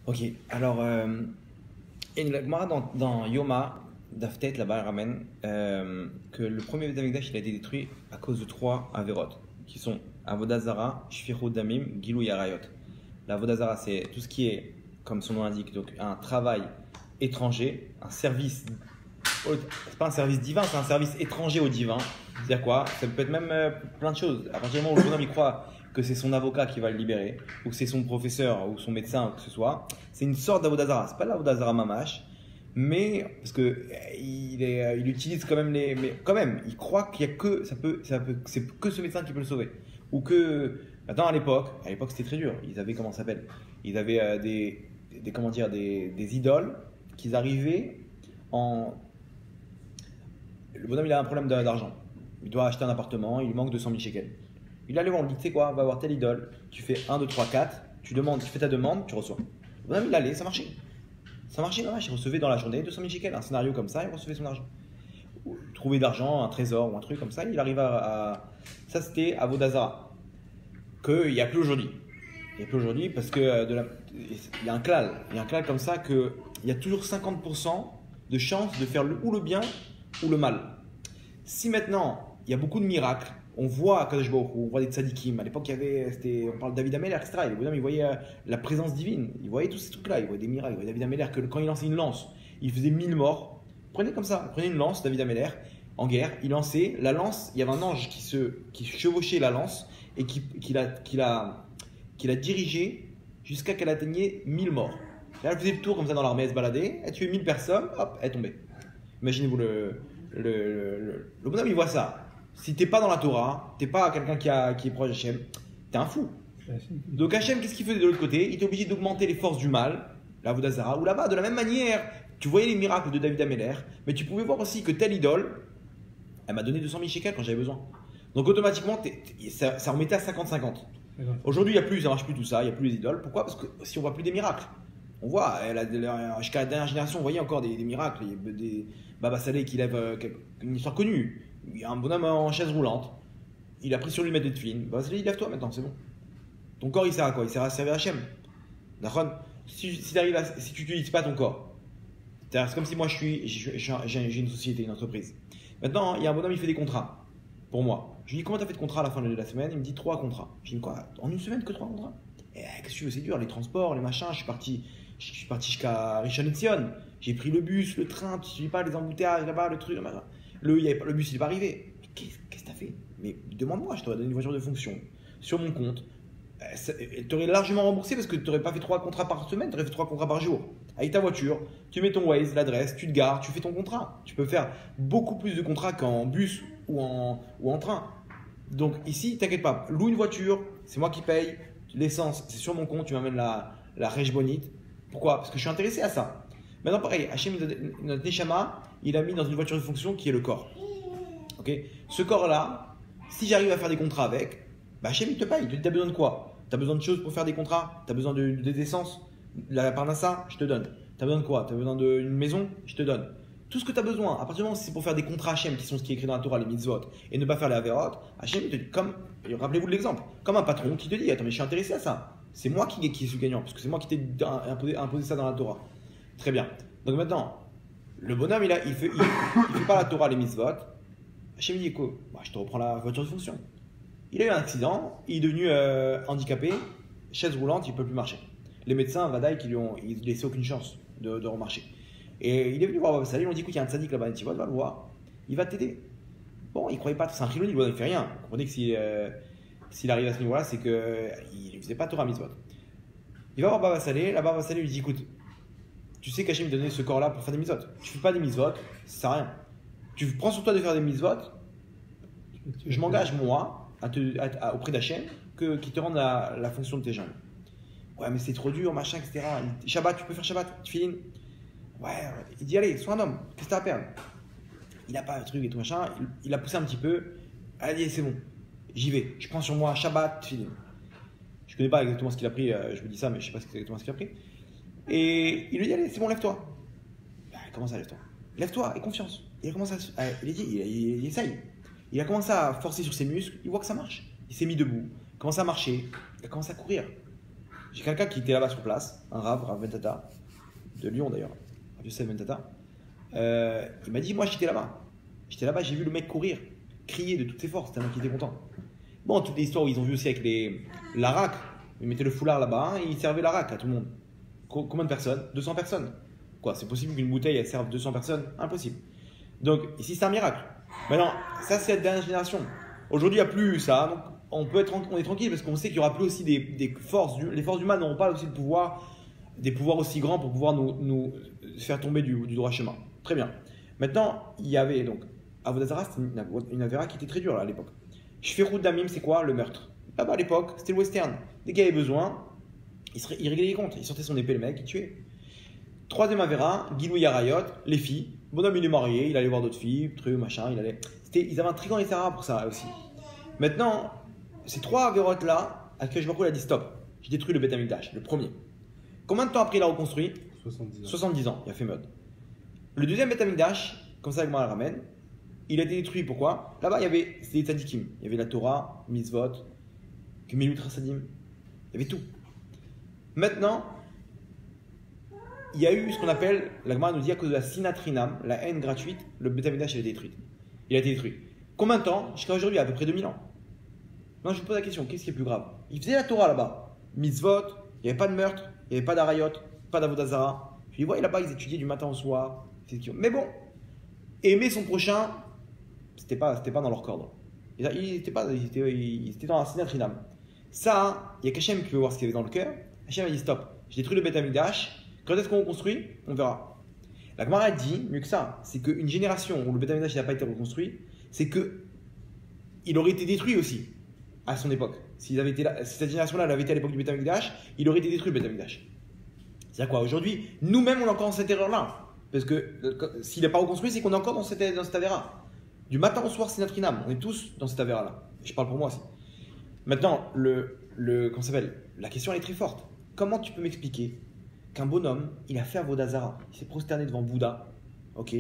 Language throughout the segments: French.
Ok, alors, et la Gemara dans Yoma, Daftet, là-bas, elle ramène que le premier Beth Amikdash il a été détruit à cause de trois Averot, qui sont Avodah Zara, Shfichut Damim, Gilou Yarayot. La Avodah Zara, c'est tout ce qui est, comme son nom l'indique, donc un travail étranger, un service, c'est pas un service divin, c'est un service étranger au divin. C'est-à-dire quoi? Ça peut être même plein de choses. À partir du moment où le bonhomme il croit que c'est son avocat qui va le libérer, ou que c'est son professeur, ou son médecin, ou que ce soit, c'est une sorte d'Avodazara. C'est pas l'Avodazara Mamash, mais parce que il utilise quand même mais quand même, il croit qu'il y a que c'est que ce médecin qui peut le sauver, ou que maintenant à l'époque c'était très dur. Ils avaient comment ça s'appelle? Ils avaient comment dire des idoles qu'ils arrivaient en le bonhomme il a un problème d'argent. Il doit acheter un appartement, il lui manque 200 000 shekels. Il allait voir, on lui dit, tu sais quoi, va voir telle idole. Tu fais 1, 2, 3, 4, tu demandes, tu fais ta demande, tu reçois. Le bonhomme il allait, ça marchait. Ça marchait, non, il recevait dans la journée 200 000 shekels. Un scénario comme ça, il recevait son argent. Trouver d'argent, un trésor ou un truc comme ça, il arrive Ça c'était à Vodazara. Qu'il n'y a plus aujourd'hui. Il n'y a plus aujourd'hui parce que il y a un klal. Il y a un klal comme ça qu'il y a toujours 50% de chance de faire ou le bien ou le mal. Si maintenant, il y a beaucoup de miracles, on voit à Kadosh Baruch Hu, on voit des tzadikim, à l'époque, on parle de David Ameller, etc. Et le bonhomme, il voyait la présence divine, il voyait tous ces trucs-là, il voyait des miracles. Il voyait David Ameller, que quand il lançait une lance, il faisait 1000 morts. Prenez comme ça, prenez une lance, David Ameller, en guerre, il lançait la lance, il y avait un ange qui chevauchait la lance et qui l'a dirigée jusqu'à qu'elle atteignait 1000 morts. Là, elle faisait le tour comme ça dans l'armée, elle se baladait, elle tuait 1000 personnes, hop, elle tombait. Imaginez-vous le bonhomme, il voit ça. Si t'es pas dans la Torah, t'es pas quelqu'un qui est proche d'Hachem, t'es un fou. Donc Hachem, qu'est-ce qu'il faisait de l'autre côté? Il était obligé d'augmenter les forces du mal, la Vodazara, ou là-bas, de la même manière, tu voyais les miracles de David Ameller, mais tu pouvais voir aussi que telle idole, elle m'a donné 200 000 shekels quand j'avais besoin. Donc automatiquement, ça remettait à 50-50. Aujourd'hui, il n'y a plus, ça marche plus tout ça, il n'y a plus les idoles. Pourquoi? Parce que si on voit plus des miracles. On voit, jusqu'à la dernière génération, on voyait encore des miracles. Il y a des Baba Saleh qui lève une histoire connue. Il y a un bonhomme en chaise roulante. Il a pris sur lui de mettre des tefilines. Baba Saleh, il lève-toi maintenant, c'est bon. Ton corps, il sert à quoi? Il sert à servir Hachem. D'accord? Si tu n'utilises pas ton corps, c'est comme si moi j'ai une société, une entreprise. Maintenant, il y a un bonhomme, il fait des contrats pour moi. Je lui dis, comment tu as fait de contrat à la fin de la semaine? Il me dit 3 contrats. Je lui dis, quoi? En une semaine, que 3 contrats? Qu'est-ce que tu veux? C'est dur, les transports, les machins. Je suis parti jusqu'à Rishon LeZion. J'ai pris le bus, le train, tu ne sais pas, les embouteillages là-bas, le truc, là-bas. Le bus, il n'est pas arrivé. Qu'est-ce que tu as fait? Mais demande-moi, je t'aurais donné une voiture de fonction sur mon compte. Tu aurais largement remboursé parce que tu n'aurais pas fait 3 contrats par semaine, tu aurais fait 3 contrats par jour. Avec ta voiture, tu mets ton Waze, l'adresse, tu te gares, tu fais ton contrat. Tu peux faire beaucoup plus de contrats qu'en bus ou en train. Donc ici, t'inquiète pas, loue une voiture, c'est moi qui paye. L'essence, c'est sur mon compte, tu m'amènes la Rèche Bonite. Pourquoi? Parce que je suis intéressé à ça. Maintenant, pareil, Hachem, notre Neshama, il a mis dans une voiture de fonction qui est le corps. Okay, ce corps-là, si j'arrive à faire des contrats avec, bah Hachem, il te paye. Tu as besoin de quoi? Tu as besoin de choses pour faire des contrats? Tu as besoin d'essence? La Parnassa, je te donne. Tu as besoin de quoi? Tu as besoin d'une maison? Je te donne. Tout ce que tu as besoin, à partir du moment où c'est pour faire des contrats Hachem qui sont ce qui est écrit dans la Torah, les mitzvot, et ne pas faire les averot, Hachem, il te dit, rappelez-vous de l'exemple, comme un patron qui te dit, attends, mais je suis intéressé à ça. C'est moi qui suis gagnant, parce que c'est moi qui t'ai imposé ça dans la Torah. Très bien. Donc maintenant, le bonhomme, il fait pas la Torah, les mitzvot. Hachem dit, quoi? Bah, je te reprends la voiture de fonction. Il a eu un accident, il est devenu handicapé, chaise roulante, il ne peut plus marcher. Les médecins, Vadaï, qui lui ont laissé aucune chance de remarcher. Et il est venu voir Baba Saleh, ils lui ont dit, écoute, il y a un tzaddik là-bas, tu vas le voir, il va t'aider. Bon, il ne croyait pas, c'est un chiloni, il ne fait rien. Vous comprenez que s'il arrive à ce niveau-là, c'est qu'il ne faisait pas Torah mitzvot. Il va voir Baba Saleh, là Baba Saleh lui dit, écoute, tu sais qu'Hachem m'a donné ce corps-là pour faire des mitzvot. Tu ne fais pas des mitzvot, ça sert à rien. Tu prends sur toi de faire des mitzvot, je m'engage moi auprès d'Hachem qu'il te rende la fonction de tes jambes. Ouais, mais c'est trop dur, machin, etc. Shabbat, tu peux faire Shabbat, tu finis. Ouais, il dit allez, sois un homme, qu'est-ce que t'as à perdre? Il n'a pas le truc et tout machin, il a poussé un petit peu. Allez, c'est bon, j'y vais, je prends sur moi Shabbat, finis. Je connais pas exactement ce qu'il a pris, je me dis ça, mais je sais pas exactement ce qu'il a pris. Et il lui dit allez, c'est bon, lève-toi. Bah, comment ça, lève-toi? Lève-toi, aie confiance. Il a commencé il essaye. Il a commencé à forcer sur ses muscles, il voit que ça marche. Il s'est mis debout, il a commencé à marcher, il a commencé à courir. J'ai quelqu'un qui était là-bas sur place, un Rav Ben Tata, de Lyon d'ailleurs, Rav Yosef Ben Tata. Il m'a dit, moi j'étais là-bas. J'étais là-bas, j'ai vu le mec courir, crier de toutes ses forces, tellement qu'il était content. Bon, toutes les histoires où ils ont vu aussi avec l'arac, ils mettaient le foulard là-bas et ils servaient l'arac à tout le monde. Combien de personnes? 200 personnes. Quoi, c'est possible qu'une bouteille elle serve 200 personnes? Impossible. Donc ici c'est un miracle. Maintenant, ça c'est la dernière génération. Aujourd'hui il n'y a plus ça, donc on est tranquille parce qu'on sait qu'il n'y aura plus aussi des forces. Les forces humaines n'auront pas aussi le pouvoir, des pouvoirs aussi grands pour pouvoir nous faire tomber du droit chemin. Très bien. Maintenant, il y avait donc Avodah Zarah, c'était une avéra qui était très dure là, à l'époque. Shfirut Damim, c'est quoi? Le meurtre. Là-bas à l'époque, c'était le western. Dès qu'il y avait besoin, il réglait les comptes. Il sortait son épée, le mec, il tuait. Troisième avéra, Gilou Yarayot, les filles. Bonhomme, il est marié, il allait voir d'autres filles, truc, machin, ils avaient un trigan et Sarah pour ça aussi. Maintenant, ces trois avérotes là, à laquelle je me a dit stop. J'ai détruit le Beth Amikdash, le premier. Combien de temps après il a reconstruit? 70 ans. 70 ans, il a fait mode. Le deuxième Beth Amikdash, comme ça avec moi, elle ramène. Il a été détruit, pourquoi? Là-bas, c'était des tzadikim. Il y avait la Torah, Mitzvot, Gemilut Chasadim. Il y avait tout. Maintenant, il y a eu ce qu'on appelle, la Gemara nous dit, à cause de la sinatrinam, la haine gratuite, le Beth Amikdash a été détruit. Il a été détruit. Combien de temps? Jusqu'à aujourd'hui, à peu près 2000 ans. Non, je vous pose la question, qu'est-ce qui est plus grave? Il faisait la Torah là-bas. Mitzvot, il n'y avait pas de meurtre, il n'y avait pas d'arayot, pas d'avodah zara. Je les voyais là-bas, ils étudiaient du matin au soir. Mais bon, aimer son prochain, c'était pas dans leur cordon. Ils étaient dans la sinatrinam. Ça, il y a qu'Hachem qui peut voir ce qu'il y avait dans le cœur. Hachem a dit stop, j'ai détruit le Beth Amikdash. Quand est-ce qu'on reconstruit? On verra. La Gemara dit mieux que ça, c'est qu'une génération où le Beth Amikdash n'a pas été reconstruit, c'est qu'il aurait été détruit aussi à son époque. Si cette génération-là avait été à l'époque du Beth Amikdash, il aurait été détruit le Beth Amikdash. C'est-à-dire quoi? Aujourd'hui, nous-mêmes, on est encore dans cette erreur-là. Parce que s'il n'est pas reconstruit, c'est qu'on est encore dans cette avéra. Du matin au soir, c'est notre inam. On est tous dans cette avéra-là. Je parle pour moi aussi. Maintenant, comment ça s'appelle? La question elle est très forte. Comment tu peux m'expliquer qu'un bonhomme, il a fait Avodah Zarah, il s'est prosterné devant Bouddha, ok,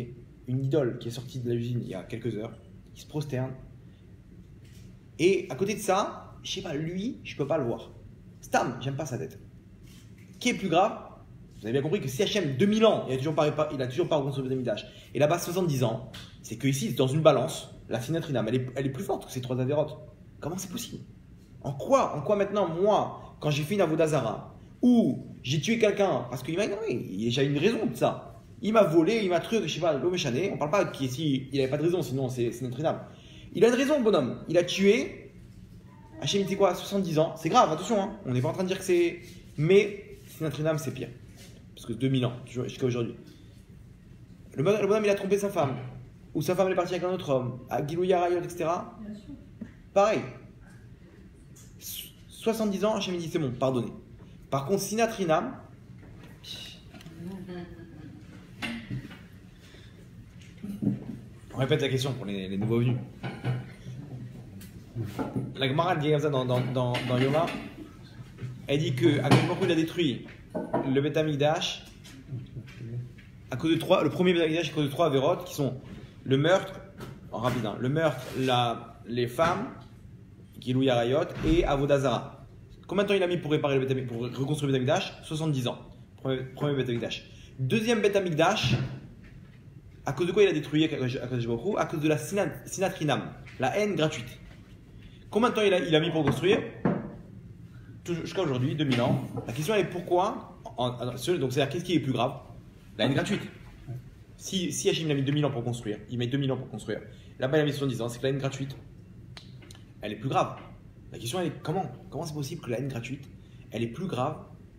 une idole qui est sortie de l'usine il y a quelques heures, il se prosterne, et à côté de ça, je sais pas, lui, je peux pas le voir. Stam, j'aime pas sa tête. Qui est plus grave? Vous avez bien compris que si Hachem 2000 ans, il a toujours pas reconstruit le Beth Amikdash, et là-bas 70 ans, c'est que ici, dans une balance, la sinatrinam, elle est plus forte que ces trois avérotes. Comment c'est possible? En quoi maintenant, moi, quand j'ai fait une Avodah Zarah, ou j'ai tué quelqu'un parce qu'il m'a ignoré, j'ai une raison de ça. Il m'a volé, il m'a truc, je sais pas, l'homme échané, on parle pas qu'ici, il n'avait pas de raison, sinon c'est sinatrinam. Il a une raison, le bonhomme. Il a tué, Hachem, il dit quoi, 70 ans, c'est grave, attention, hein. On n'est pas en train de dire que c'est. Mais sinatrinam, c'est pire. Parce que 2000 ans, jusqu'à aujourd'hui. Le bonhomme, il a trompé sa femme. Ou sa femme elle est partie avec un autre homme. À Gilou Yarayot, etc. Pareil. 70 ans, Hachem dit c'est bon, pardonné. Par contre, sinatrinam. On répète la question pour les nouveaux venus. La Gemara dit comme ça dans Yoma. Elle dit que à quel moment il a détruit le Beth Amikdash à cause de le premier Beth Amikdash à cause de trois avérotes qui sont le meurtre, en rapide, le meurtre, les femmes, Gilou Yarayot et Avodah Zarah. Combien de temps il a mis pour réparer pour reconstruire le Beth Amikdash? 70 ans. Premier Beth Amikdash. Deuxième Beth Amikdash, à cause de quoi il a détruit à cause de la sinatrinam, la haine gratuite. Combien de temps il a mis pour construire? Jusqu'à aujourd'hui, 2000 ans. La question est pourquoi? Donc c'est-à-dire qu'est-ce qui est plus grave? La haine gratuite. Si Hachem a mis 2000 ans pour construire, il met 2000 ans pour construire. Là-bas il a mis 70 ans, c'est que la haine gratuite, elle est plus grave. La question elle est comment c'est possible que la haine gratuite, elle est plus grave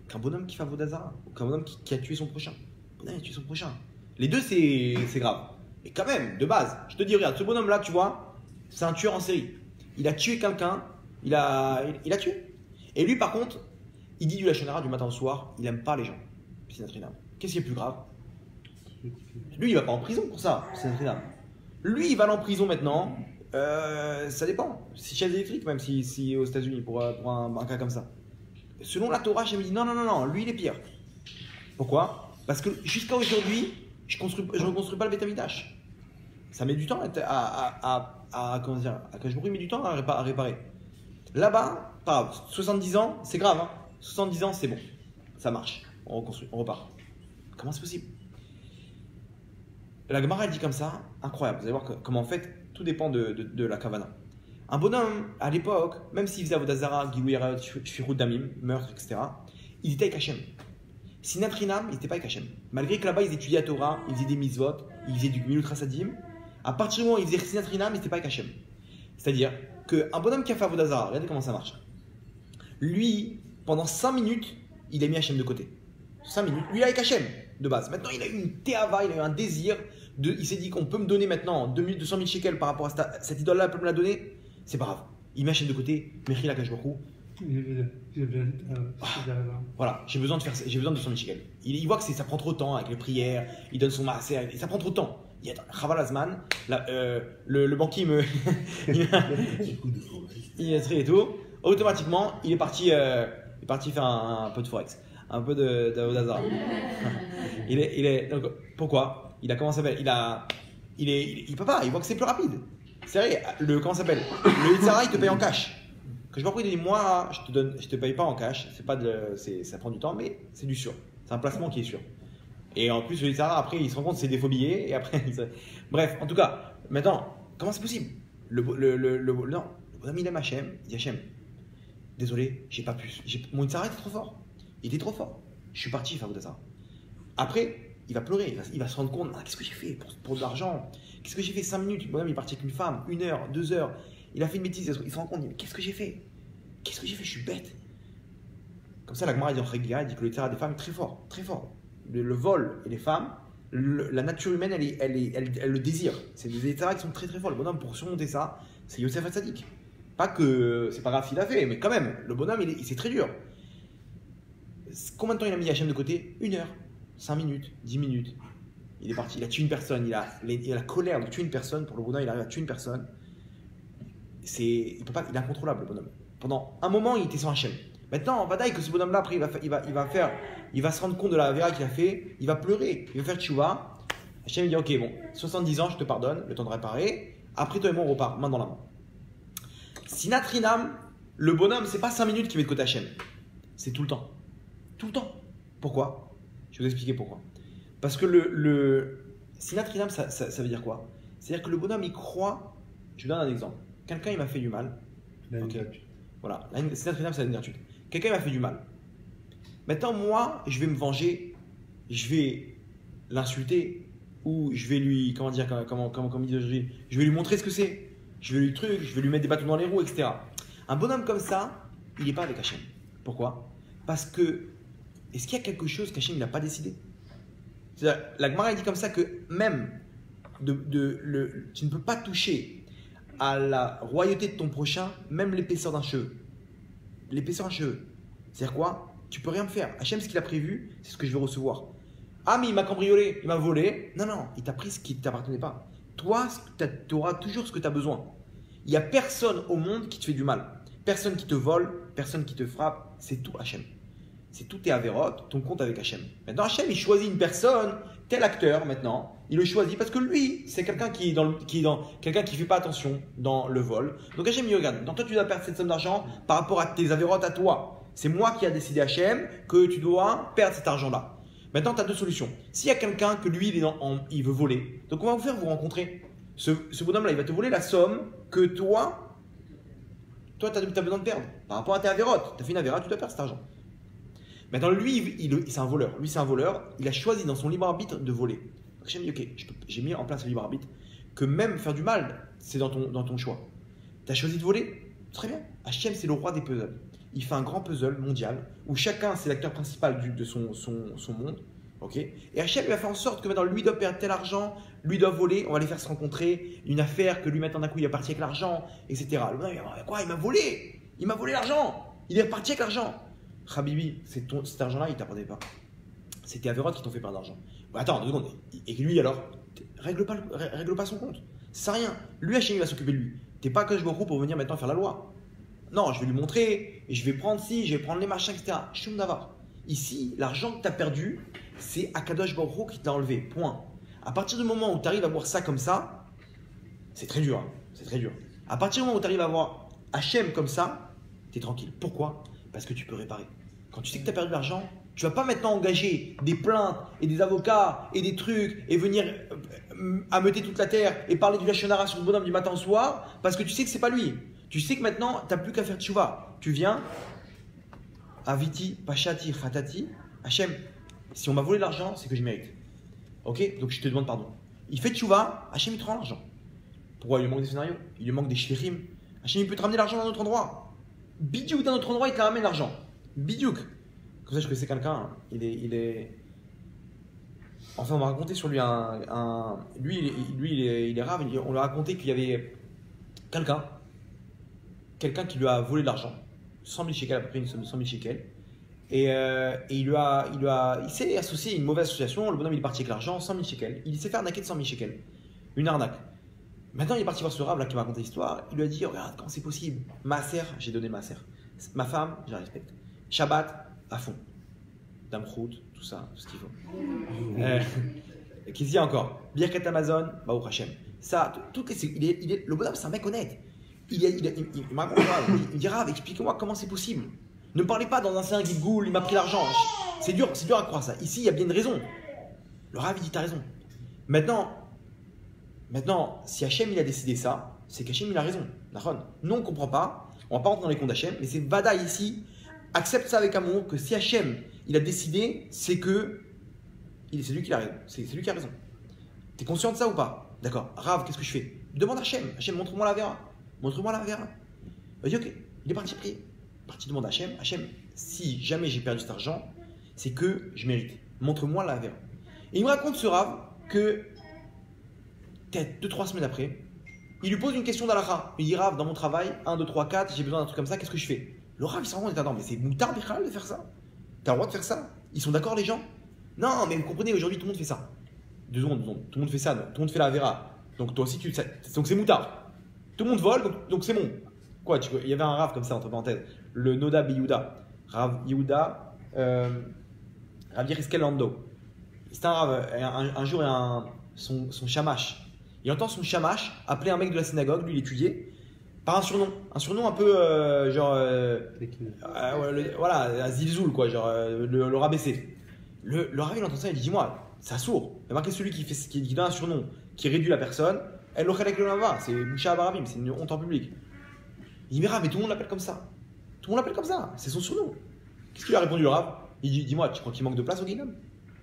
qu'un bonhomme qui fait Avodah Zarah, ou qu'un bonhomme qui a tué son prochain. Un bonhomme qui a tué son prochain. Les deux c'est grave. Et quand même, de base, je te dis regarde, ce bonhomme là, tu vois, c'est un tueur en série. Il a tué quelqu'un, il a tué. Et lui par contre, il dit du lachon hara du matin au soir, il aime pas les gens. Qu'est-ce qui est plus grave? Lui il va pas en prison pour ça, lui il va aller en prison maintenant. Ça dépend. Si chaise électrique, même si aux États-Unis pour un cas comme ça. Selon la Torah, je me dis non, lui il est pire. Pourquoi? Parce que jusqu'à aujourd'hui, je ne reconstruis pas le Beth Amikdash. Ça met du temps comment dire, il met du temps à réparer. Là-bas, pas grave, 70 ans, c'est grave. Hein. 70 ans, c'est bon. Ça marche. On reconstruit, on repart. Comment c'est possible? La Gemara, elle dit comme ça, incroyable. Vous allez voir comment en fait, tout dépend de la Kavana. Un bonhomme, à l'époque, même s'il faisait Avodazara, Gilou Yarayot, Shfirut Damim, meurtre, etc., il était avec Hachem. Sinatrinam, il n'était pas avec Hachem. Malgré que là-bas, ils étudiaient la Torah, ils faisaient des mitzvot, ils faisaient du Milut Rasadim, à partir du moment où ils faisaient Sinatrinam, il n'était pas avec Hachem. C'est-à-dire qu'un bonhomme qui a fait Avodazara, regardez comment ça marche. Lui, pendant 5 minutes, il a mis Hachem de côté. 5 minutes, lui, il est avec Hachem de base. Maintenant, il a eu une théava, il a eu un désir. Il s'est dit qu'on peut me donner maintenant 200 000 shekels par rapport à cette idole-là, elle peut me la donner. C'est pas grave. Il met Hachem de côté, Mechil Akash Baruch Hu. Voilà, j'ai besoin de 200 000 shekels. Il voit que ça prend trop de temps avec les prières, il donne son maaser, et ça prend trop de temps. Il y a Chaval Azman, le banquier il est très et tout. Automatiquement, il est parti faire un peu de forex, un peu d'Avodazara. Donc, pourquoi? Il a comment ça s'appelle? Il peut pas, il voit que c'est plus rapide. C'est vrai, comment ça s'appelle? Le Yitzhara, il te paye en cash. Que je sais pas pourquoi il dit moi, je te paye pas en cash. C'est pas ça prend du temps, mais c'est du sûr. C'est un placement qui est sûr. Et en plus, le Yitzhara, après, il se rend compte que c'est des faux billets. Et après, bref, en tout cas, maintenant, comment c'est possible? Non, le bonhomme, il aime Hachem. Il dit Hachem, désolé, j'ai pas pu. Mon Yitzhara était trop fort. Il était trop fort. Je suis parti faire ça. Après, il va pleurer. Il va se rendre compte, qu'est-ce que j'ai fait pour de l'argent? Qu'est-ce que j'ai fait 5 minutes? Le bonhomme, il est parti avec une femme, 1 heure, 2 heures. Il a fait une bêtise. Il se rend compte, mais qu'est-ce que j'ai fait? Qu'est-ce que j'ai fait? Je suis bête. Comme ça, la Gemara dit en Regia, il dit que le Yitzhara des femmes est très fort, très fort. Le vol et les femmes, la nature humaine, elle le désire. C'est des Yitzhara qui sont très très forts. Le bonhomme, pour surmonter ça, c'est Yosef Hatzadik. Pas que c'est pas grave s'il a fait, mais quand même, le bonhomme, c'est très dur. Combien de temps il a mis Hachem de côté? 1 heure, 5 minutes, 10 minutes. Il est parti, il a tué une personne, il a la colère de tuer une personne. Pour le bonhomme, il arrive à tuer une personne. Il est incontrôlable, le bonhomme. Pendant un moment, il était sans Hachem. Maintenant, Vadaï, que ce bonhomme-là, après, il va se rendre compte de la véra qu'il a fait, il va pleurer, il va faire tchouva. Hachem il dit ok, bon, 70 ans, je te pardonne, le temps de réparer. Après, toi et moi, on repart, main dans la main. Sinatrinam, le bonhomme, c'est pas 5 minutes qu'il met de côté Hachem. C'est tout le temps. Tout le temps. Pourquoi? Je vais vous expliquer pourquoi. Parce que le Sinatrinam, ça veut dire quoi? C'est-à-dire que le bonhomme, il croit. Je vous donne un exemple. Quelqu'un, il m'a fait du mal. Okay. Voilà. Sinatrinam, ça veut dire quelqu'un m'a fait du mal. Maintenant, moi, je vais me venger. Je vais l'insulter. Ou je vais lui. Comment dire? Je vais lui montrer ce que c'est. Je vais lui mettre des bâtons dans les roues, etc. Un bonhomme comme ça, il n'est pas avec Hachem. Pourquoi? Parce que, est-ce qu'il y a quelque chose qu'Hachem n'a pas décidé? C'est-à-dire, la Gemara dit comme ça que même tu ne peux pas toucher à la royauté de ton prochain, même l'épaisseur d'un cheveu. L'épaisseur d'un cheveu. C'est-à-dire quoi? Tu peux rien me faire. Hachem, ce qu'il a prévu, c'est ce que je vais recevoir. Ah, mais il m'a cambriolé, il m'a volé. Non, non, il t'a pris ce qui ne t'appartenait pas. Toi, tu auras toujours ce que tu as besoin. Il n'y a personne au monde qui te fait du mal. Personne qui te vole, personne qui te frappe. C'est tout Hachem. C'est tout tes Averot, ton compte avec Hachem. Maintenant, Hachem, il choisit une personne, tel acteur maintenant. Il le choisit parce que lui, c'est quelqu'un qui quelqu'un qui fait pas attention dans le vol. Donc Hachem, il regarde. Donc toi, tu dois perdre cette somme d'argent par rapport à tes Averot à toi. C'est moi qui a décidé Hachem que tu dois perdre cet argent-là. Maintenant, tu as 2 solutions. S'il y a quelqu'un que lui, il veut voler, donc on va vous faire vous rencontrer. Ce bonhomme-là, il va te voler la somme que toi, tu as besoin de perdre. Par rapport à tes Averot. Tu as fait une Averot, tu dois perdre cet argent. Maintenant, lui, c'est un voleur. Lui, c'est un voleur. Il a choisi dans son libre arbitre de voler. Donc, j'ai dit, ok, j'ai mis en place le libre arbitre que même faire du mal, c'est dans ton choix. Tu as choisi de voler? Très bien. Hachem, c'est le roi des puzzles. Il fait un grand puzzle mondial où chacun, c'est l'acteur principal de son monde. Okay. Et Hachem, il va faire en sorte que maintenant, lui doit perdre tel argent, lui doit voler, on va les faire se rencontrer, une affaire que lui maintenant d'un coup, il est parti avec l'argent, etc. Le bonhomme, quoi? Il m'a volé! Il m'a volé l'argent! Il est reparti avec l'argent! Habibi, cet argent-là, il ne t'appartenait pas. C'était Averot qui t'ont fait perdre d'argent. Attends, 2 secondes. Et lui, alors, règle pas son compte. Ça sert à rien. Lui, Hachem, il va s'occuper de lui. T'es pas Akadosh Baruch Hu pour venir maintenant faire la loi. Non, je vais lui montrer, et je vais prendre ci, je vais prendre les machins, etc. Shum d'avar. Ici, l'argent que tu as perdu, c'est Akadosh Baruch Hu qui t'a enlevé. Point. À partir du moment où tu arrives à voir ça comme ça, c'est très dur. Hein. C'est très dur. À partir du moment où tu arrives à voir Hachem comme ça, tu es tranquille. Pourquoi? Parce que tu peux réparer. Quand tu sais que tu as perdu de l'argent, tu vas pas maintenant engager des plaintes et des avocats et des trucs et venir ameuter toute la terre et parler du lachonara sur le bonhomme du matin au soir parce que tu sais que c'est pas lui. Tu sais que maintenant, tu n'as plus qu'à faire tchouva. Tu viens, Aviti, Pachati, Khatati, Hachem, si on m'a volé l'argent, c'est que je mérite. Ok? Donc je te demande pardon. Il fait tchouva, Hachem il te rend l'argent. Pourquoi il lui manque des scénarios? Il lui manque des shlichim. Hachem il peut te ramener l'argent d'un autre endroit. Bidiouk d'un autre endroit, il te ramène l'argent. Bidiouk. Comme ça, je connaissais quelqu'un, il est. Enfin, on m'a raconté sur lui Lui, il est rave. On lui a raconté qu'il y avait quelqu'un qui lui a volé de l'argent. 100 000 shekels, à peu près une somme de 100 000 shekels. Et il s'est associé à une mauvaise association. Le bonhomme, il est parti avec l'argent, 100 000 shekels. Il s'est fait arnaquer de 100 000 shekels. Une arnaque. Maintenant, il est parti voir ce rave là qui m'a raconté l'histoire. Il lui a dit, regarde, comment c'est possible? Ma sœur, j'ai donné ma sœur. Ma femme, je la respecte. Shabbat, à fond. Damrout, tout ça, tout ce qu'il faut. Qu'est-ce qu'il y a encore? Birkat Amazon, Baruch Hashem. Ça, le bonhomme, c'est un mec honnête. Il m'a raconté, il me dit, Rav, explique-moi comment c'est possible. Ne me parlez pas dans un sein Gilgoul, il m'a pris l'argent. C'est dur à croire ça. Ici, il y a bien une raison. Le Rav, il dit, t'as raison. Maintenant, si Hachem, il a décidé ça, c'est qu'Hachem, il a raison. Nous, on ne comprend pas. On ne va pas rentrer dans les comptes d'Hachem, mais c'est Vada ici. Accepte ça avec amour, que si Hachem, il a décidé, c'est lui qui a raison. C'est lui qui a raison. T'es conscient de ça ou pas? D'accord. Rav, qu'est-ce que je fais? Demande à Hachem. Hachem, montre-moi la vera. Montre-moi la vera. Il dit ok. Il est parti prier. Il est parti demander à Hachem. Hachem, si jamais j'ai perdu cet argent, c'est que je mérite. Montre-moi la vera. Et il me raconte ce Rav que peut-être 2-3 semaines après, il lui pose une question d'Alakha. Il dit Rav, dans mon travail, 1, 2, 3, 4, j'ai besoin d'un truc comme ça, qu'est-ce que je fais? Le Rav, il s'en rend compte, non, mais c'est moutard de faire ça. T'as le droit de faire ça? Ils sont d'accord, les gens? Non, mais vous comprenez, aujourd'hui, tout le monde fait ça. 2 secondes. Tout le monde fait ça, tout le monde fait la vera. Donc toi aussi, donc c'est moutard. Tout le monde vole, donc c'est bon. Quoi, il y avait un Rav comme ça, entre parenthèses. Le Noda Biyuda. Rav Yehuda, Rav Yeriskel Lando. C'était un Rav, un jour, il y a son shamash. Il entend son shamash appeler un mec de la synagogue, lui il étudiait, par un surnom un peu voilà, Zilzoul quoi, genre le rabaissé. Le Rav il entend ça, il dit dis-moi, c'est un sourd. Il a marqué celui qui donne un surnom, qui réduit la personne, elle l'ochelek le lava, c'est Boucha Abarabim, c'est une honte en public. Il dit mais Rav, mais tout le monde l'appelle comme ça. Tout le monde l'appelle comme ça, c'est son surnom. Qu'est-ce qu'il a répondu le Rav? Il dit dis-moi, tu crois qu'il manque de place au Guinam?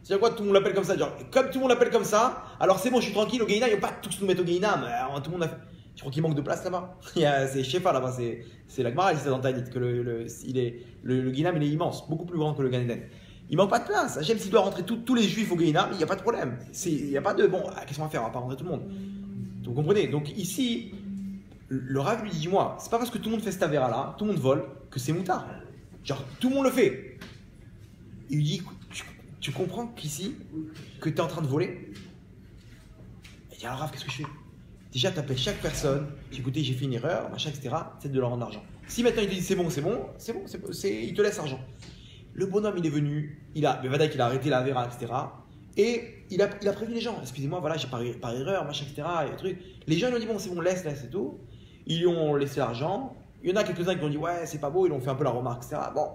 C'est-à-dire quoi, tout le monde l'appelle comme ça, genre, comme tout le monde l'appelle comme ça, alors c'est bon, je suis tranquille, au Guinam, ils ne vont pas tous nous mettre au Guinam, tout le monde a fait. Tu crois qu'il manque de place là-bas? C'est Shefa là-bas, c'est la Gemara, c'est dans Tanit, que le Guinam il est immense, beaucoup plus grand que le Gan Eden. Il manque pas de place. Hachem, s'il doit rentrer tous les juifs au Guinam, il n'y a pas de problème. Il n'y a pas de bon, qu'est-ce qu'on va faire? On va pas rentrer tout le monde. Vous comprenez? Donc ici, le Rav lui dit dis-moi, c'est pas parce que tout le monde fait cette avéra là, tout le monde vole, que c'est moutard. Genre, tout le monde le fait. Il lui dit tu comprends qu'ici, que tu es en train de voler? Il dit alors Rav, qu'est-ce que je fais? Déjà, tu appelles chaque personne, tu dis écoutez, j'ai fait une erreur, machin, etc. C'est de leur rendre l'argent. Si maintenant il te dit c'est bon, il te laisse l'argent. Le bonhomme, il est venu, il a arrêté la vera, etc. Et il a prévenu les gens. Excusez-moi, voilà, j'ai par erreur, machin, etc. Et truc. Les gens, ils ont dit bon, c'est bon, laisse et tout. Ils lui ont laissé l'argent. Il y en a quelques-uns qui ont dit ouais, c'est pas beau, ils ont fait un peu la remarque, etc. Bon,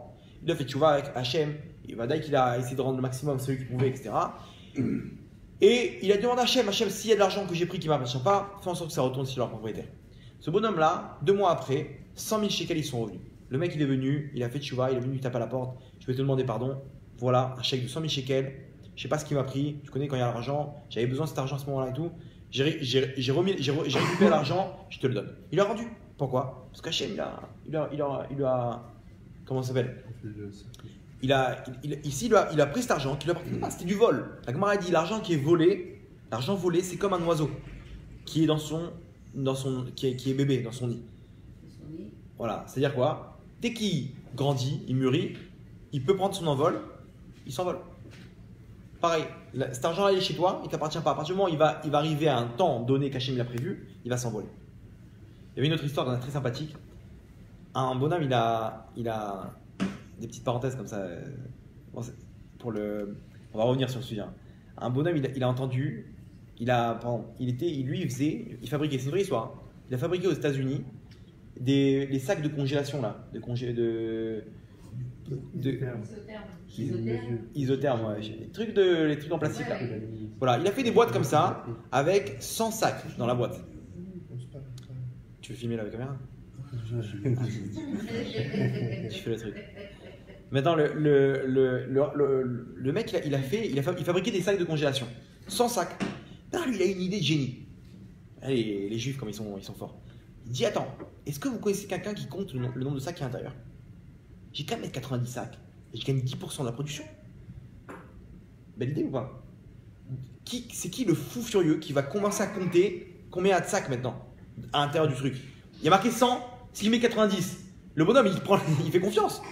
il a fait tu vois avec Hachem. Et Vadaï qu'il a essayé de rendre le maximum celui qui pouvait, etc. Et il a demandé à Hachem, s'il y a de l'argent que j'ai pris qui ne m'appartient pas, fais en sorte que ça retourne sur leur propriétaire. Ce bonhomme-là, 2 mois après, 100 000 shekels ils sont revenus. Le mec il est venu, il a fait tchouva, il est venu, il tape à la porte, je vais te demander pardon. Voilà, un chèque de 100 000 shekels, je sais pas ce qu'il m'a pris, tu connais quand il y a l'argent, j'avais besoin de cet argent à ce moment-là et tout. J'ai récupéré l'argent, je te le donne. Il a rendu. Pourquoi? Parce qu'Hachem il a comment ça s'appelle? Il a pris cet argent, qu'il a pris. C'était du vol. La Gemara dit l'argent qui est volé, l'argent volé, c'est comme un oiseau qui est qui est bébé dans son nid. Voilà, c'est-à-dire quoi? Dès qu'il grandit, il mûrit, il peut prendre son envol, il s'envole. Pareil, cet argent-là il est chez toi, il ne t'appartient pas. À partir du moment où il va arriver à un temps donné qu'Hachem l'a prévu, il va s'envoler. Il y avait une autre histoire très sympathique. Un bonhomme, il a des petites parenthèses comme ça. On va revenir sur le sujet. Un bonhomme, il a entendu, il fabriquait, c'est une vraie histoire. Il a fabriqué aux États-Unis les sacs de congélation là, Isotherme, ouais. Les trucs en plastique là. Voilà, il a fait des boîtes comme ça avec 100 sacs dans la boîte. Tu veux filmer là, la caméra? Je fais le truc. Maintenant, le mec, il fabriquait des sacs de congélation. 100 sacs. Non, lui, il a une idée de génie. Allez, les juifs, comme ils sont forts. Il dit, attends, est-ce que vous connaissez quelqu'un qui compte le nombre de sacs qui est à l'intérieur? J'ai qu'à mettre 90 sacs et je gagne 10% de la production. Belle idée ou pas? C'est qui le fou furieux qui va commencer à compter combien il y a de sacs maintenant à l'intérieur du truc? Il y a marqué 100, s'il met 90, le bonhomme il fait confiance.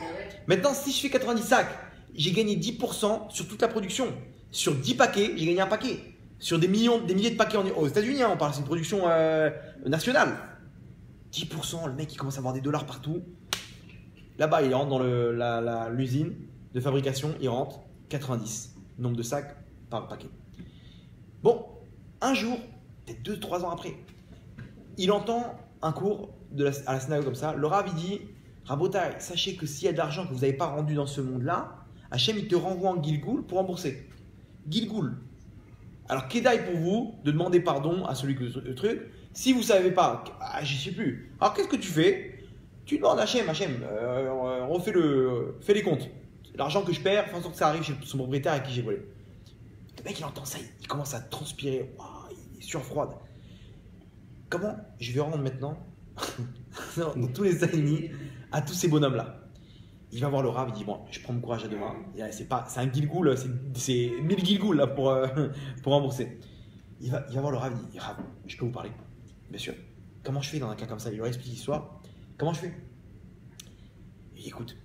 Maintenant, si je fais 90 sacs, j'ai gagné 10% sur toute la production. Sur 10 paquets, j'ai gagné un paquet. Sur des milliers de paquets aux États-Unis, hein, on parle, c'est une production nationale. 10%, le mec il commence à avoir des dollars partout. Là-bas, il rentre dans l'usine de fabrication, il rentre 90, nombre de sacs par paquet. Bon, un jour, peut-être 2-3 ans après, il entend un cours à la synagogue comme ça. Le Rav il dit, Rabotai, sachez que s'il y a de l'argent que vous n'avez pas rendu dans ce monde-là, Hachem il te renvoie en Gilgoul pour rembourser. Gilgoul. Alors, Kedaï pour vous de demander pardon à celui que le truc. Si vous ne savez pas, je ne sais plus. Alors, qu'est-ce que tu fais? Tu demandes à Hachem, fais les comptes. L'argent que je perds, fais en sorte que ça arrive chez son propriétaire à qui j'ai volé. Le mec, il entend ça, il commence à transpirer. Wow, il est surfroide. Comment je vais rendre maintenant dans tous les ennemis à tous ces bonhommes-là? Il va voir le Rav, il dit bon, je prends mon courage à deux mains. C'est un Gilgoul, c'est 1000 Gilgoul là pour rembourser. Il va voir le Rav, il dit Rav, je peux vous parler? Bien sûr. Comment je fais dans un cas comme ça? Il leur explique l'histoire. Comment je fais? Il dit, écoute,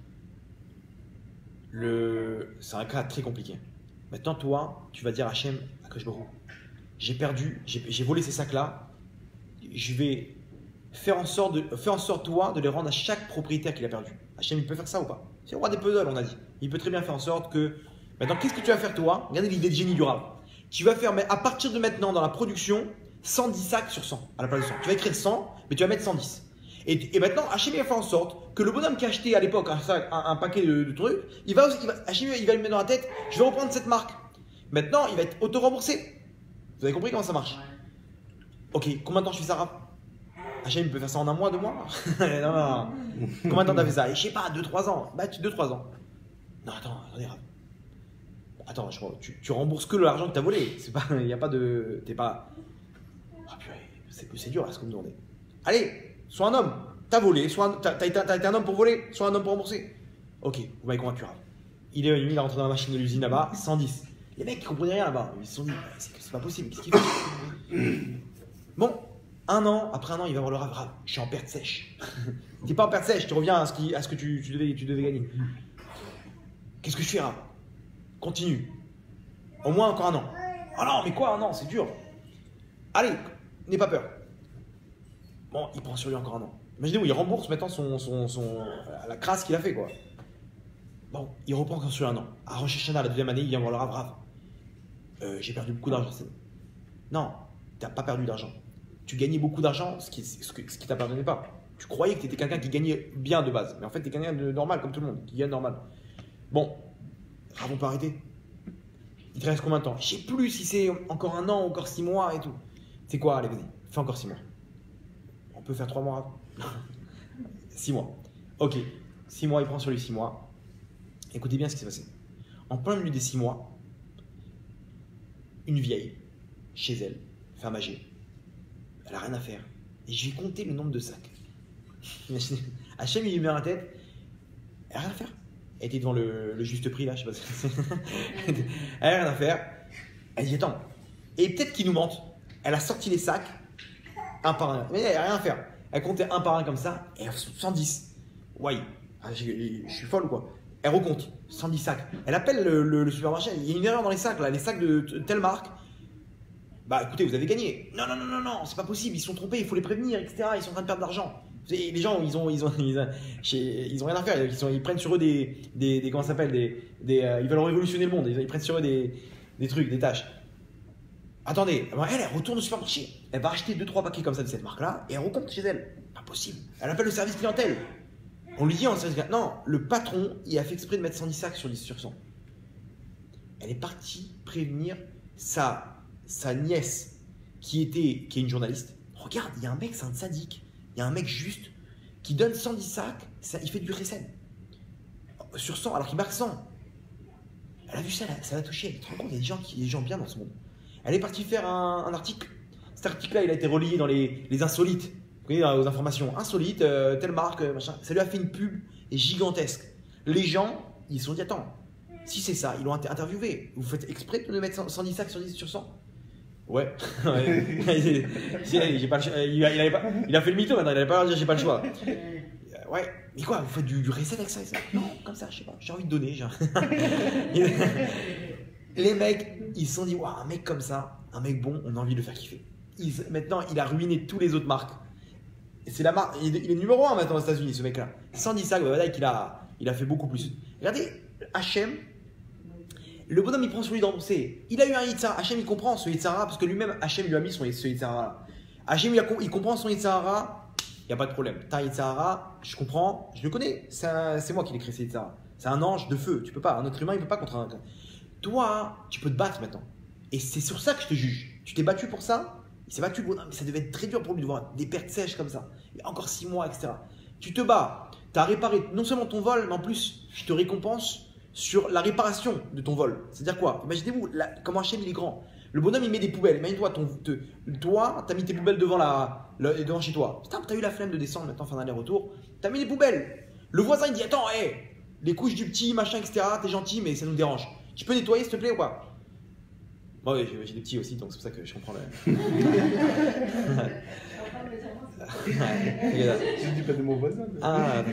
c'est un cas très compliqué. Maintenant, toi, tu vas dire à Hachem, à Kajbarou, j'ai perdu, j'ai volé ces sacs-là. Je vais faire en sorte, toi, de les rendre à chaque propriétaire qu'il a perdu. Hachem, il peut faire ça ou pas? C'est le roi des puzzles, on a dit. Il peut très bien faire en sorte que. Maintenant, qu'est-ce que tu vas faire, toi? Regardez l'idée de génie du Rav. Tu vas faire, mais à partir de maintenant, dans la production, 110 sacs sur 100 à la place de 100. Tu vas écrire 100, mais tu vas mettre 110. Et maintenant, Hachem va faire en sorte que le bonhomme qui a acheté à l'époque un paquet de trucs, Hachem il va lui mettre dans la tête, je vais reprendre cette marque. Maintenant, il va être auto-remboursé. Vous avez compris comment ça marche? Ok, combien de temps je fais ça, Rav? Hachem peut faire ça en un mois, 2 mois? Non. Combien de temps t'as fait ça? Je sais pas, 2-3 ans. Bah, 2-3 ans. Non, attendez, Rav. Attends, tu rembourses que l'argent que t'as volé. C'est pas, il n'y a pas de. T'es pas. Ah, purée, c'est dur là ce que vous me demandez. Allez, sois un homme. T'as volé, t'as été un homme pour voler, sois un homme pour rembourser. Ok, vous m'avez convaincu, Rav. Il est venu, il est rentré dans la machine de l'usine là-bas, 110. Les mecs, ils comprenaient rien là-bas. Ils se sont dit, c'est pas possible, qu'est-ce qu'il fait? Bon, après un an, il va voir le Rav. Je suis en perte sèche. T'es pas en perte sèche, tu reviens à ce que tu devais gagner. Qu'est-ce que je fais, Rav? Continue. Au moins encore un an. Oh non, mais quoi, un an, c'est dur. Allez, n'aie pas peur. Bon, il prend sur lui encore un an. Imaginez-vous, il rembourse maintenant la crasse qu'il a fait, quoi. Bon, il reprend encore sur un an. À Rosh Hashanah, la deuxième année, il vient voir le Rav. J'ai perdu beaucoup d'argent. Non, tu n'as pas perdu d'argent. Tu gagnais beaucoup d'argent, ce qui ne t'appartenait pas. Tu croyais que tu étais quelqu'un qui gagnait bien de base. Mais en fait, tu es quelqu'un de normal, comme tout le monde, qui gagne normal. Bon, Rav, on peut arrêter. Il te reste combien de temps? Je sais plus si c'est encore un an, encore 6 mois et tout. C'est quoi? Allez, vas-y, fais encore 6 mois. On peut faire 3 mois. 6 mois. Ok, 6 mois, il prend sur lui 6 mois. Écoutez bien ce qui s'est passé. En plein milieu des 6 mois, une vieille, chez elle, femme âgée, elle n'a rien à faire. Et je vais compter le nombre de sacs. Hachem, il lui met dans la tête, elle n'a rien à faire. Elle était devant le juste prix là, je sais pas. Elle n'a rien à faire. Elle dit attends. Et peut-être qu'il nous mente. Elle a sorti les sacs un par un. Mais elle n'a rien à faire. Elle comptait un par un comme ça et 110. Ouais. Je suis folle ou quoi? Elle recompte 110 sacs. Elle appelle le supermarché. Il y a une erreur dans les sacs là, les sacs de telle marque. Bah écoutez, vous avez gagné. Non, c'est pas possible. Ils se sont trompés. Il faut les prévenir, etc. Ils sont en train de perdre de l'argent. Les gens, ils ont rien à faire. Ils prennent sur eux comment ça s'appelle, ils veulent révolutionner le monde. Ils prennent sur eux des trucs, des tâches. Attendez, elle retourne au supermarché. Elle va acheter 2-3 paquets comme ça de cette marque-là et elle recompte chez elle. Pas possible. Elle appelle le service clientèle. On lui dit en service, non, le patron, il a fait exprès de mettre 110 sacs sur 10 sur 100. Elle est partie prévenir sa nièce qui est une journaliste. Regarde, il y a un mec, c'est un sadique. Il y a un mec juste qui donne 110 sacs, il fait du recel. Sur 100, alors qu'il marque 100. Elle a vu ça, ça l'a touché. Elle te rend compte, il y a des gens bien dans ce monde. Elle est partie faire un article. Cet article-là, il a été relayé dans les insolites. Vous voyez, aux informations insolites, telle marque, machin. Ça lui a fait une pub gigantesque. Les gens, ils se sont dit, attends, si c'est ça, ils l'ont interviewé. Vous faites exprès de mettre 110 sacs sur 10 sur 100? Ouais. Il a fait le mytho maintenant, il n'allait pas dire j'ai pas le choix. Ouais, mais quoi, vous faites du reset avec ça et ça? Non, comme ça, je sais pas, j'ai envie de donner. Les mecs, ils se sont dit, waouh, un mec comme ça, un mec bon, on a envie de le faire kiffer. Maintenant, il a ruiné tous les autres marques. C'est la marque, il est numéro 1 maintenant aux États-Unis, ce mec-là. 110 sacs, il a fait beaucoup plus. Regardez, H&M, le bonhomme il prend sur lui d'embourser. Il a eu un Yitzhara. H&M il comprend ce Yitzhara parce que lui-même, H&M lui a mis ce Yitzhara. H&M il comprend son Yitzhara. Il n'y a pas de problème. T'as un Yitzhara, je comprends, je le connais. C'est moi qui l'ai créé, ce Yitzhara. C'est un ange de feu. Tu peux pas. Un être humain, il ne peut pas contre un. Toi, tu peux te battre maintenant. Et c'est sur ça que je te juge. Tu t'es battu pour ça. Il s'est battu, mais ça devait être très dur pour lui de voir des pertes sèches comme ça. Et encore 6 mois, etc. Tu te bats. Tu as réparé non seulement ton vol, mais en plus, je te récompense sur la réparation de ton vol. C'est-à-dire quoi? Imaginez-vous comment H&M il est grand. Le bonhomme il met des poubelles. Imagine-toi, toi, tu as mis tes poubelles devant chez toi. Putain, tu as eu la flemme de descendre maintenant, faire un aller-retour. Tu as mis les poubelles. Le voisin il dit attends, les couches du petit, machin, etc. T'es gentil, mais ça nous dérange. Tu peux nettoyer s'il te plaît ou pas? Bon, oui, j'ai des petits aussi, donc c'est pour ça que je comprends le. Je dis pas de mon voisin. Mais... Ah,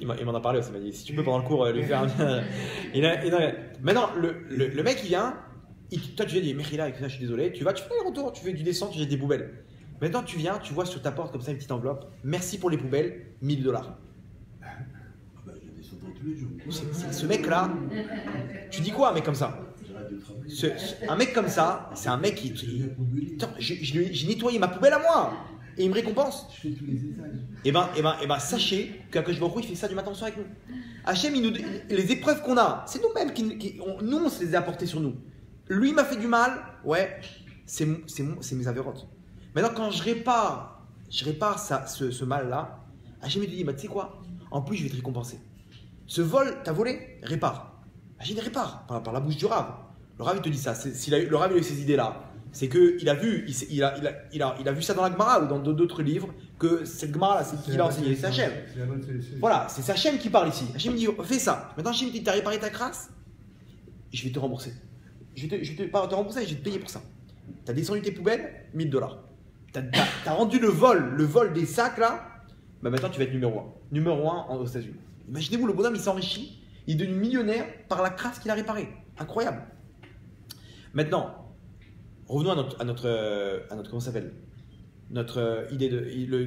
il m'en a parlé aussi, il m'a dit si tu peux pendant le cours lui faire. Maintenant, le mec il vient, toi tu lui dis Mechila, je suis désolé, tu fais les retours, tu fais du descente, tu jettes des poubelles. Maintenant tu viens, tu vois sur ta porte comme ça une petite enveloppe, merci pour les poubelles, $1000. Bah, je descends tous les jours. Ce mec-là, tu dis quoi à un mec comme ça? Un mec comme ça, c'est un mec qui. Attends, j'ai nettoyé ma poubelle à moi et il me récompense. Je fais tous les étages. Et ben, sachez que je vois il fait ça du matin au soir avec nous. Hachem, les épreuves qu'on a, c'est nous-mêmes nous on se les a apportées sur nous. Lui m'a fait du mal, ouais, c'est mes avérotes. Maintenant, quand je répare ce mal-là, Hachem me dit, bah, tu sais quoi? En plus, je vais te récompenser. Ce vol, t'as volé? Répare. Hachem répare par la bouche du Rav. Le Rav il te dit ça. Le Rav il a eu ces idées-là. C'est qu'il a vu, il a vu ça dans la Gemara ou dans d'autres livres que cette Gemara-là, c'est qui l'a enseigné, c'est Hachem. Voilà, c'est Hachem qui parle ici. Hachem dit fais ça. Maintenant Hachem dit t'as réparé ta crasse, je vais te rembourser. Je vais pas te rembourser, je vais te payer pour ça. T'as descendu tes poubelles, $1000. T'as rendu le vol des sacs là, bah maintenant tu vas être numéro 1 aux États-Unis. Imaginez-vous, le bonhomme il s'enrichit, il est devenu millionnaire par la crasse qu'il a réparée. Incroyable. Maintenant, revenons à notre comment ça s'appelle, notre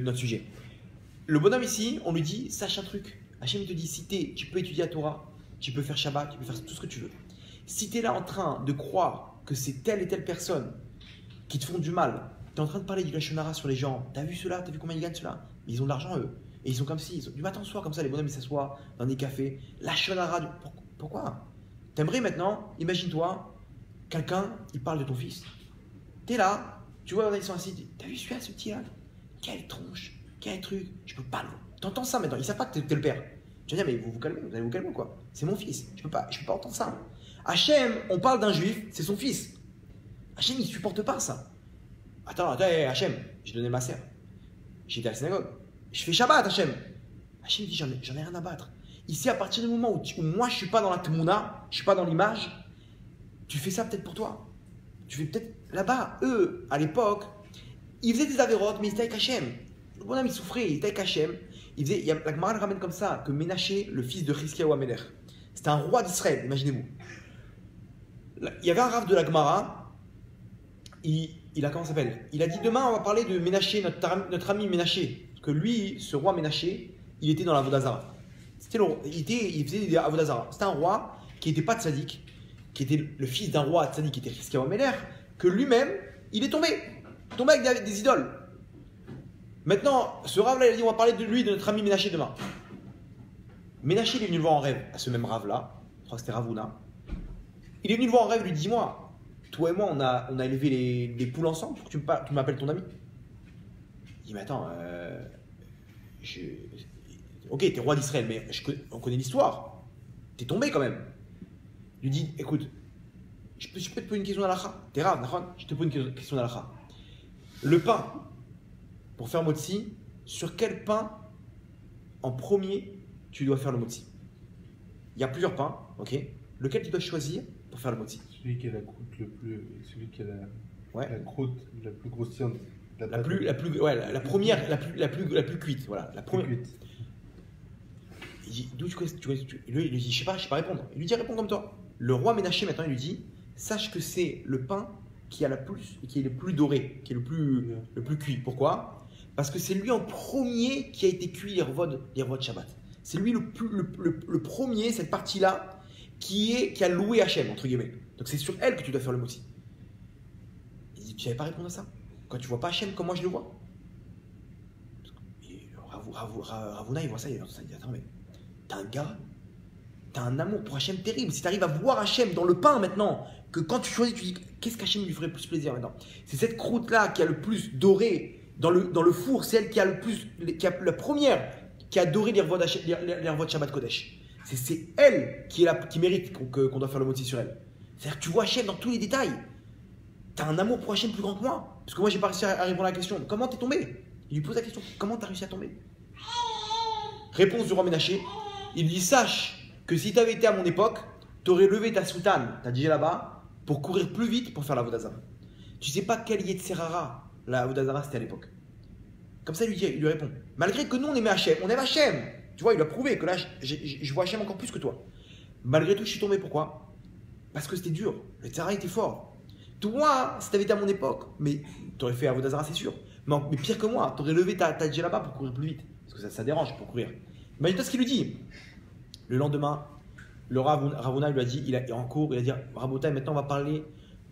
notre sujet. Le bonhomme ici, on lui dit, sache un truc. Hachem il te dit, si tu peux étudier la Torah, tu peux faire Shabbat, tu peux faire tout ce que tu veux. Si tu es là en train de croire que c'est telle et telle personne qui te font du mal, tu es en train de parler du Lachon Hara sur les gens, tu as vu ceux-là, tu as vu combien ils gagnent ceux-là? Ils ont de l'argent eux. Et ils sont comme si, du matin au soir, comme ça, les bonhommes ils s'assoient dans des cafés. Lachon Hara, pourquoi? T'aimerais maintenant, imagine-toi, quelqu'un, il parle de ton fils. T'es là, tu vois, ils sont assis, t'as vu celui-là, ce petit-là? Quelle tronche, quel truc, je peux pas le voir. T'entends ça maintenant, ils savent pas que t'es le père. Tu vas dire, mais vous allez vous calmer quoi? C'est mon fils, je peux pas entendre ça. Hachem, on parle d'un juif, c'est son fils. Hachem, il supporte pas ça. Attends, Hachem, j'ai donné ma sœur. J'étais à la synagogue. Je fais Shabbat, Hachem. Hachem dit, j'en ai rien à battre. Ici, à partir du moment où moi, je suis pas dans la Tmouna, je suis pas dans l'image, tu fais ça peut-être pour toi. Tu fais peut-être là-bas. Eux, à l'époque, ils faisaient des avérotes, mais ils étaient avec Hachem. Le bonhomme, il souffrait, il était avec Hachem. La Gemara le ramène comme ça, que Ménaché, le fils de Chizkiyahu Amelech, c'était un roi d'Israël, imaginez-vous. Il y avait un Rav de la Gemara, il a comment ça s'appelle? Il a dit demain on va parler de Ménaché, notre ami Ménaché, parce que lui, ce roi Ménaché, il était dans la Vodazara. Il faisait des Avodazara. C'était un roi qui n'était pas tzaddik, qui était le fils d'un roi tzaddik qui était Chizkiyahu Amelech, que lui-même, il est tombé avec des idoles. Maintenant, ce Rav là, il a dit on va parler de lui, de notre ami Ménaché demain. Ménaché, il est venu le voir en rêve, à ce même Rav là, je crois que c'était Ravuna. Il est venu le voir en rêve, il lui dit dis-moi, toi et moi, on a élevé les poules ensemble pour que tu m'appelles ton ami. Il dit mais attends, ok, t'es roi d'Israël, mais on connaît l'histoire. T'es tombé quand même. Il lui dit écoute, je peux te poser une question d'Alakha. T'es Rav, je te pose une question d'Alakha. Le pain, pour faire motzi, sur quel pain en premier tu dois faire le motzi? Il y a plusieurs pains, ok? Lequel tu dois choisir pour faire le motzi? Celui qui a la croûte celui qui a la croûte la plus grossière. La première, la plus cuite, voilà, la première. Cuite. Il dit d'où tu connais, lui, il lui dit je sais pas répondre. Il lui dit réponds comme toi. Le roi Ménaché maintenant il lui dit sache que c'est le pain qui est le plus doré, qui est le plus cuit. Pourquoi? Parce que c'est lui en premier qui a été cuit les revod Shabbat. C'est lui le premier, cette partie-là, qui a loué Hachem, entre guillemets. Donc c'est sur elle que tu dois faire le motzi. Il dit, tu n'avais pas répondu à ça? Quand tu vois pas Hachem comme moi je le vois. Ravuna, il voit ça, il dit, attends, mais t'es un gars, t'as un amour pour Hachem terrible. Si tu arrives à voir Hachem dans le pain maintenant, que quand tu choisis, tu dis, qu'est-ce qu'Hachem lui ferait plus plaisir maintenant? C'est cette croûte-là qui a le plus doré dans le four, c'est elle qui a la première qui a doré les revod Shabbat Kodesh. C'est elle qui mérite qu'on doit faire le motzi sur elle. C'est-à-dire que tu vois Hachem dans tous les détails. Tu as un amour pour Hachem plus grand que moi. Parce que moi, j'ai pas réussi à répondre à la question. Comment t'es tombé? Il lui pose la question. Comment t'as réussi à tomber? Réponse du roi Ménaché. Il dit sache que si tu avais été à mon époque, tu aurais levé ta soutane, ta là-bas, pour courir plus vite pour faire la Vodazara. Tu sais pas quel Yetzerara la Vodazara c'était à l'époque. Comme ça, il lui répond. Malgré que nous, on aime Hachem. Tu vois, il a prouvé que là, je vois Hachem encore plus que toi. Malgré tout, je suis tombé. Pourquoi? Parce que c'était dur. Le Tzara était fort. Toi, si tu avais été à mon époque, mais tu aurais fait Avodazara, c'est sûr. Mais pire que moi, tu aurais levé ta là-bas pour courir plus vite. Parce que ça dérange pour courir. Imagine-toi ce qu'il lui dit. Le lendemain, le Ravuna lui a dit, il est en cours, il a dit Rabotai, maintenant on va parler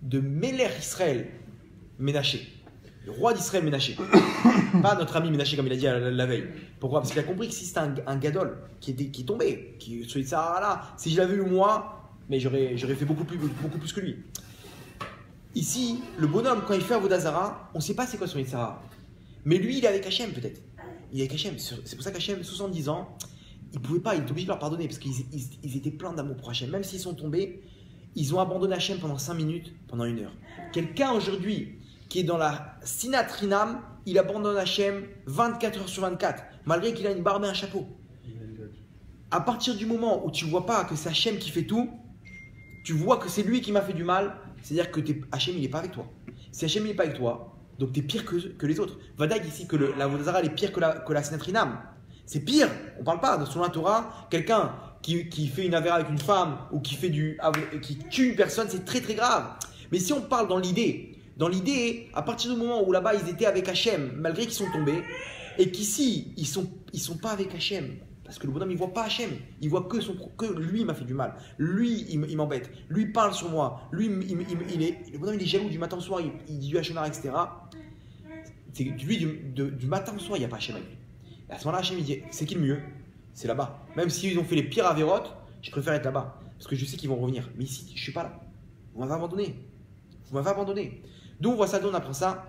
de Meler Israël Ménaché. Le roi d'Israël Ménaché. Pas notre ami Ménaché comme il a dit la veille. Pourquoi? Parce qu'il a compris que si c'était un gadol qui est tombé, qui celui de Sarah là, si je l'avais eu moi, mais j'aurais fait beaucoup plus que lui. Ici, le bonhomme, quand il fait Avodazara, on ne sait pas c'est quoi son Yitzhara. Mais lui, il est avec Hachem peut-être. Il est avec Hachem. C'est pour ça qu'Hachem, 70 ans, il pouvait pas, il est obligé de leur pardonner parce qu'ils étaient pleins d'amour pour Hachem. Même s'ils sont tombés, ils ont abandonné Hachem pendant 5 minutes, pendant 1 heure. Quelqu'un aujourd'hui qui est dans la Sinat Rinam, il abandonne Hachem 24 heures sur 24, malgré qu'il a une barbe et un chapeau. À partir du moment où tu vois pas que c'est Hachem qui fait tout, tu vois que c'est lui qui m'a fait du mal, c'est-à-dire que Hachem il n'est pas avec toi. Si Hachem il n'est pas avec toi, donc tu es pire que les autres. Vadag ici que la Vodazara elle est pire que la Sinat Rinam. C'est pire, on ne parle pas de selon la Torah, quelqu'un qui fait une avéra avec une femme ou qui tue une personne, c'est très très grave. Mais si on parle dans l'idée, à partir du moment où là-bas ils étaient avec Hachem, malgré qu'ils sont tombés, et qu'ici ils sont pas avec Hachem, parce que le bonhomme il voit pas Hachem, il voit que lui m'a fait du mal, lui il m'embête, lui parle sur moi, lui le bonhomme il est jaloux du matin au soir, il dit du Hachem, etc. C'est lui du matin au soir il n'y a pas Hachem avec lui. Et à ce moment-là Hachem il dit c'est qui le mieux? C'est là-bas. Même s'ils ont fait les pires avérotes, je préfère être là-bas, parce que je sais qu'ils vont revenir. Mais ici je suis pas là. Vous m'avez abandonné. D'où on voit ça, d'où on apprend ça.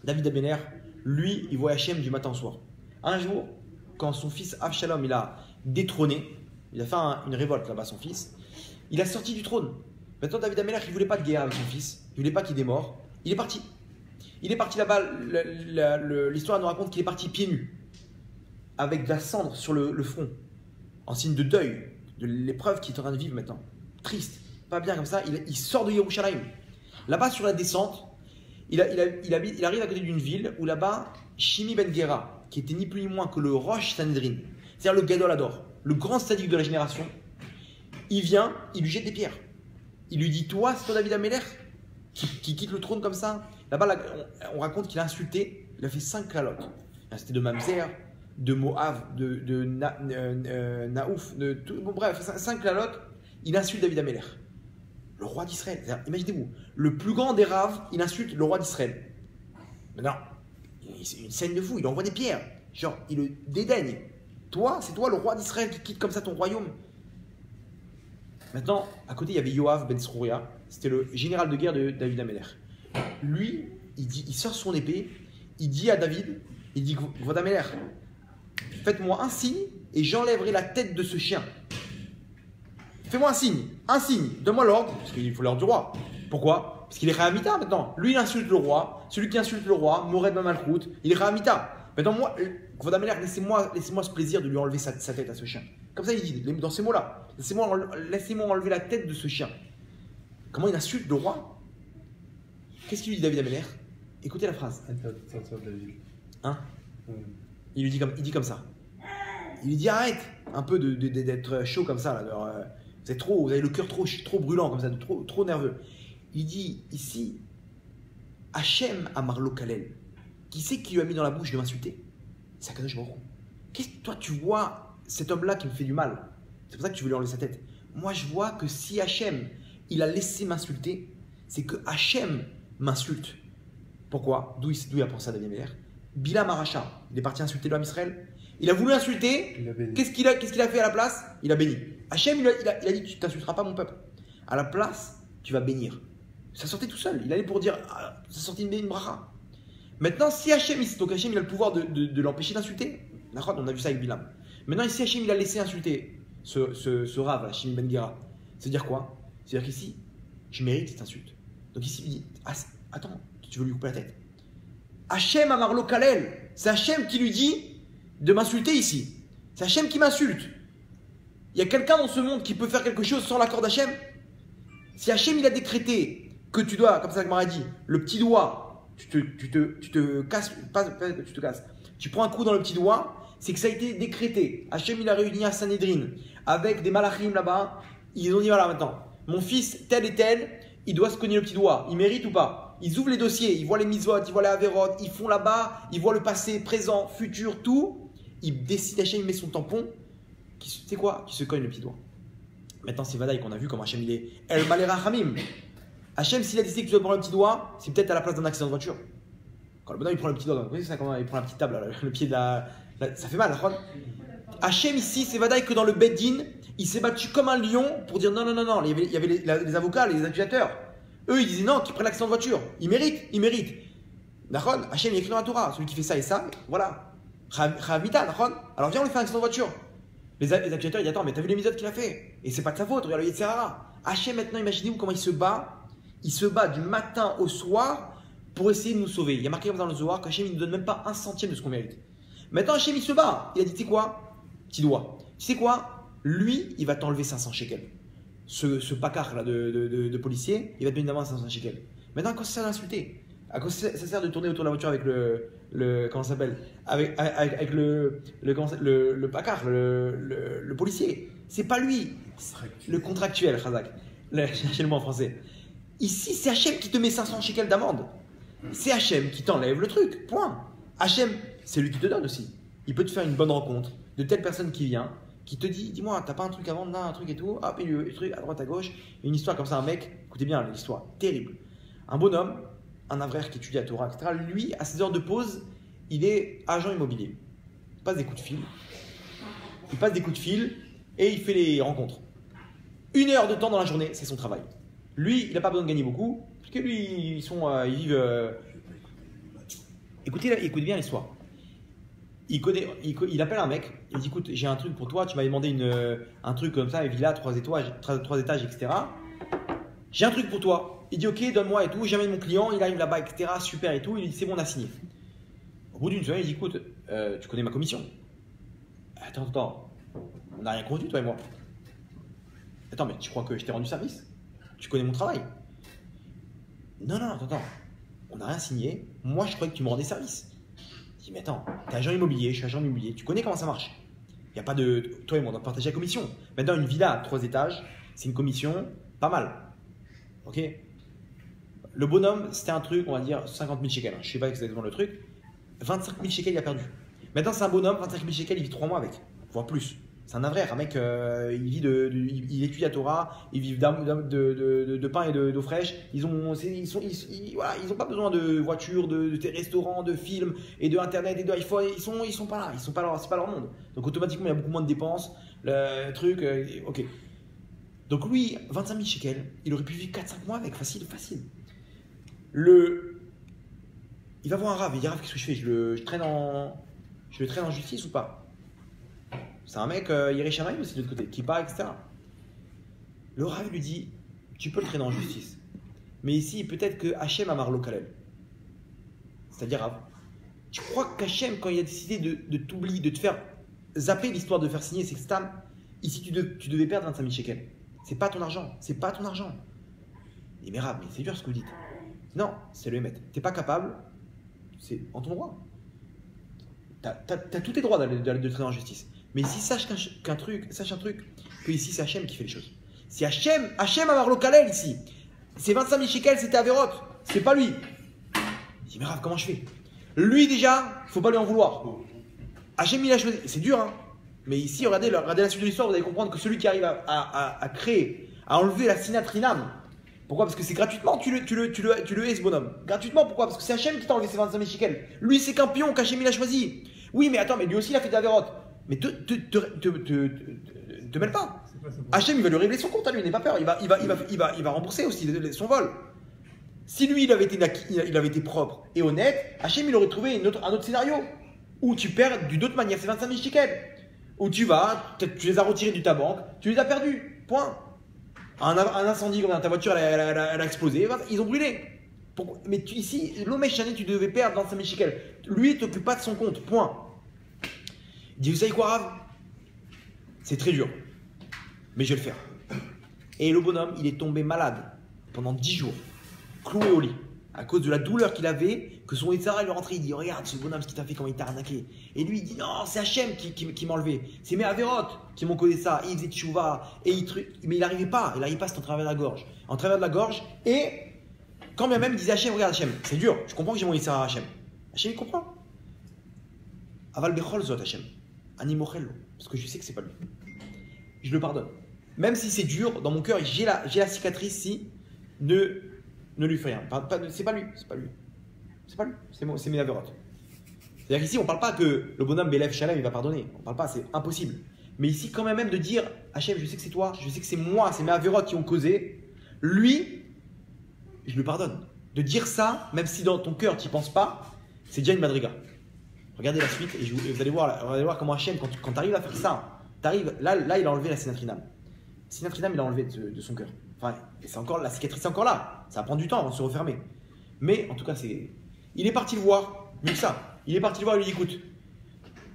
David Abener, lui, il voit Hachem du matin au soir. Un jour, quand son fils Avshalom, il a détrôné, il a fait une révolte là-bas, son fils, il a sorti du trône. Maintenant, David Abener, il ne voulait pas de guerre avec son fils, il ne voulait pas qu'il démore. Il est parti. Il est parti là-bas, l'histoire nous raconte qu'il est parti pieds nus, avec de la cendre sur le front, en signe de deuil, de l'épreuve qu'il est en train de vivre maintenant. Triste, pas bien comme ça, il sort de Yerushalayim. Là-bas, sur la descente, il arrive à côté d'une ville où là-bas, Shimi Ben Gera, qui était ni plus ni moins que le Rosh Sanhedrin, c'est-à-dire le Gadol Hador, le grand sadique de la génération, il vient, il lui jette des pierres. Il lui dit, toi, c'est toi David Ameler qui quitte le trône comme ça. Là-bas, on raconte qu'il a insulté, il a fait 5 calottes. Il a insulté de Mamzer, de Moav, de Naouf, bon, bref, 5 calottes, il insulte David Ameler. Le roi d'Israël. Imaginez-vous, le plus grand des raves, il insulte le roi d'Israël. Maintenant, C'est une scène de fou, il envoie des pierres. Genre, il le dédaigne. Toi, c'est toi le roi d'Israël qui quitte comme ça ton royaume. Maintenant, à côté, il y avait Yoav ben Srouria. C'était le général de guerre de David Améler. Lui, il sort son épée, il dit à David, il dit, Kvod Améler, faites-moi un signe et j'enlèverai la tête de ce chien. Fais-moi un signe, donne-moi l'ordre, parce qu'il faut l'ordre du roi. Pourquoi? Parce qu'il est Rahamita maintenant. Lui, il insulte le roi, celui qui insulte le roi, Mored Malchut, il est Rahamita. Maintenant, moi, Kvod Améler, laissez-moi ce plaisir de lui enlever sa tête à ce chien. Comme ça, il dit, dans ces mots-là, laissez-moi enlever la tête de ce chien. Comment il insulte le roi? Qu'est-ce qu'il lui dit David Améler? Écoutez la phrase. Hein? Il dit comme ça. Il lui dit arrête un peu d'être chaud comme ça. Là, vous avez le cœur trop brûlant comme ça, trop nerveux. Il dit ici, Hachem Amarlo Kalel. Qui c'est qui lui a mis dans la bouche de m'insulter? C'est Akadosh Baruch Hu. Qu'est-ce que toi tu vois cet homme-là qui me fait du mal? C'est pour ça que tu veux lui enlever sa tête. Moi je vois que si Hachem il a laissé m'insulter, c'est que Hachem m'insulte. Pourquoi? D'où il a pensé à David Améler? Bilam Aracha, il est parti insulter l'homme Israël. Il a voulu insulter. Qu'est-ce qu'il a fait à la place? Il a béni. Hachem, il a dit tu t'insulteras pas mon peuple. À la place, tu vas bénir. Ça sortait tout seul. Il allait pour dire ça sortait une bracha. Maintenant, si Hachem, donc Hachem, il a le pouvoir de l'empêcher d'insulter. On a vu ça avec Bilam. Maintenant, ici, Hachem, il a laissé insulter ce Rav, Hachem Ben Gera. C'est-à-dire quoi? C'est-à-dire qu'ici, je mérite cette insulte. Donc ici, il dit attends, tu veux lui couper la tête? Hachem Amarlo Kalel, c'est Hachem qui lui dit de m'insulter ici. C'est Hachem qui m'insulte. Il y a quelqu'un dans ce monde qui peut faire quelque chose sans l'accord d'Hachem? Si Hachem il a décrété que tu dois, comme ça que Mara dit, le petit doigt, tu te casses, tu prends un coup dans le petit doigt, c'est que ça a été décrété. Hachem il a réuni un Sanhedrin avec des malachim là-bas. Ils ont dit voilà maintenant, mon fils tel et tel, il doit se cogner le petit doigt. Il mérite ou pas? Ils ouvrent les dossiers, ils voient les mitzvot, ils voient les averot, ils font là-bas, ils voient le passé, présent, futur, tout. Ils décident, Hachem il met son tampon, c'est quoi? Qui se cogne le petit doigt. Maintenant c'est Vadaï qu'on a vu comme Hachem il est El Malera Hamim. Hachem s'il a décidé que tu dois prendre le petit doigt, c'est peut-être à la place d'un accident de voiture. Quand le bonhomme il prend le petit doigt, vous voyez ça comment il prend la petite table, là, le pied de ça fait mal la chronne. Hachem ici c'est Vadaï que dans le Beddin, il s'est battu comme un lion pour dire non. Il y avait les avocats, les accusateur. Eux, ils disaient non, qu'ils prennent l'accident de voiture. Ils méritent. D'accord? Hachem, il écrit dans la Torah. Celui qui fait ça et ça, voilà. Ravita, d'accord? Alors viens, on lui fait un accident de voiture. Les accusateurs, ils disent attends, mais t'as vu les misotes qu'il a fait? Et c'est pas de sa faute, regarde le Yetzirah. Hachem, maintenant, imaginez-vous comment il se bat. Il se bat du matin au soir pour essayer de nous sauver. Il y a marqué dans le Zohar qu'Hachem, il ne nous donne même pas un centième de ce qu'on mérite. Maintenant, Hachem, il se bat. Il a dit, tu sais quoi? Petit doigt. Tu sais quoi? Lui, il va t'enlever 500 shekels. Ce pacard là de policier, il va te donner d'avance 500 shekels. Maintenant, à quoi ça sert d'insulter? À quoi ça sert de tourner autour de la voiture avec le comment ça s'appelle? Avec le pacard, le policier. C'est pas lui. Le contractuel, Khazak. Cherchez le mot en français. Ici, c'est Hachem qui te met 500 shekels d'amende. C'est Hachem qui t'enlève le truc. Point. Hachem, c'est lui qui te donne aussi. Il peut te faire une bonne rencontre de telle personne qui vient, qui te dit, dis-moi, t'as pas un truc à vendre là, un truc et tout, hop, et le truc à droite, à gauche, une histoire comme ça, un mec, écoutez bien l'histoire, terrible. Un bonhomme, un avraire qui étudie à Torah, etc., lui, à ses heures de pause, il est agent immobilier. Il passe des coups de fil, et il fait les rencontres. 1 heure de temps dans la journée, c'est son travail. Lui, il n'a pas besoin de gagner beaucoup, parce que lui, ils vivent. Écoutez bien l'histoire. Il appelle un mec, il dit écoute, j'ai un truc pour toi, tu m'avais demandé un truc comme ça, une villa, 3 étages, etc. J'ai un truc pour toi. Il dit ok, donne-moi et tout, j'amène mon client, il arrive là-bas, etc. Super et tout, il dit c'est bon, on a signé. Au bout d'une semaine, il dit écoute, tu connais ma commission? Attends, on n'a rien convenu toi et moi. Attends, mais tu crois que je t'ai rendu service? Tu connais mon travail? Non, attends, on n'a rien signé, moi je croyais que tu me rendais service. Je dis, mais attends, t'es agent immobilier, je suis agent immobilier, tu connais comment ça marche? Il n'y a pas de. Toi et moi, on doit partager la commission. Maintenant, une villa à 3 étages, c'est une commission pas mal. Ok? Le bonhomme, c'était un truc, on va dire 50 000 shekels. Je ne sais pas exactement le truc. 25 000 shekels, il a perdu. Maintenant, c'est un bonhomme, 25 000 shekels, il vit 3 mois avec, voire plus. C'est un avraire, un mec, il étudie la Torah, ils vivent de pain et d'eau fraîche. Ils ont pas besoin de voitures, de restaurants, de films et de internet et de iPhone. Ils sont pas là, c'est pas leur monde. Donc automatiquement, il y a beaucoup moins de dépenses, le truc, ok. Donc lui, 25 000 shekels, il aurait pu vivre 4-5 mois avec, facile. Il va voir un rave, il dit Rav, qu'est-ce que je fais? Je le traîne en justice ou pas? C'est un mec, Yerushalayim aussi de l'autre côté, qui part, etc. Le Rav lui dit, tu peux le traîner en justice. Mais ici, peut-être que Hachem a marlo Kalel. C'est-à-dire, Rav, tu crois qu'Hachem, quand il a décidé de t'oublier, de te faire zapper l'histoire de faire signer ces stamps, ici tu devais perdre 25 000 shekels. C'est pas ton argent. Il dit, mais Rav, mais c'est dur ce que vous dites. Non, c'est le émettre. T'es pas capable, c'est en ton droit. T'as tous tes droits de le traîner en justice. Mais ici, sache un truc, que ici c'est Hachem qui fait les choses. Si Hachem a marlo Kalel ici, c'est 25 000 shekels, c'était Averot, c'est pas lui. Il dit, mais Rav, comment je fais? Lui déjà, faut pas lui en vouloir. Hachem il a choisi, c'est dur, hein. Mais ici, regardez la suite de l'histoire, vous allez comprendre que celui qui arrive à créer, à enlever la sinat rinam. Pourquoi? Parce que c'est gratuitement, tu le hais ce bonhomme. Gratuitement, pourquoi? Parce que c'est Hachem qui t'a enlevé ces 25 000 shekels. Lui, c'est qu'un pion qu'Hachem il a choisi. Oui, mais attends, mais lui aussi il a fait de Averot. Mais te mêle pas. Hachem, il va lui régler son compte à lui, n'aie pas peur. Il va rembourser aussi son vol. Si lui, il avait été propre et honnête, Hachem, il aurait trouvé un autre scénario où tu perds d'une autre manière ces 25 000 shekels. Où tu les as retirés de ta banque, tu les as perdus. Point. Un incendie, ta voiture, elle a explosé, ils ont brûlé. Mais ici, l'Omesh Shani, tu devais perdre 25 000 shekels. Lui, il ne t'occupe pas de son compte. Point. Il dit, vous savez quoi, Rav? C'est très dur, mais je vais le faire. Et le bonhomme, il est tombé malade pendant 10 jours, cloué au lit, à cause de la douleur qu'il avait, que son Yitzhara lui est rentré. Il dit, regarde ce bonhomme, ce qu'il t'a fait, comment il t'a arnaqué. Et lui, il dit, non, c'est Hachem qui m'a enlevé. C'est mes Averot qui m'ont causé ça. Et il faisait tchouva, mais il n'arrivait pas, c'était en travers de la gorge. En travers de la gorge, et quand bien même, il disait, Hachem, regarde Hachem, c'est dur, je comprends que j'ai mon Yitzhara à Hachem. Hachem, il comprend. Aval bechol zot Hachem. Animochello, parce que je sais que c'est pas lui. Je le pardonne. Même si c'est dur, dans mon cœur, j'ai la cicatrice, si ne lui fais rien. C'est pas lui. C'est mes Averot. C'est-à-dire qu'ici, on parle pas que le bonhomme Belev Shalem, il va pardonner. On parle pas, c'est impossible. Mais ici, quand même de dire, Hachem, je sais que c'est toi, je sais que c'est moi, c'est mes Averot qui ont causé. Lui, je le pardonne. De dire ça, même si dans ton cœur, tu n'y penses pas, c'est déjà une madriga. Regardez la suite et vous allez voir comment Hachem, quand tu arrives à faire ça, là il a enlevé la sinatrinam. Sinatrinam, il a enlevé de son cœur. Enfin, la cicatrice est encore là. Ça va prendre du temps avant de se refermer. Mais en tout cas, il est parti le voir, mieux que ça. Il est parti le voir et lui dit, écoute,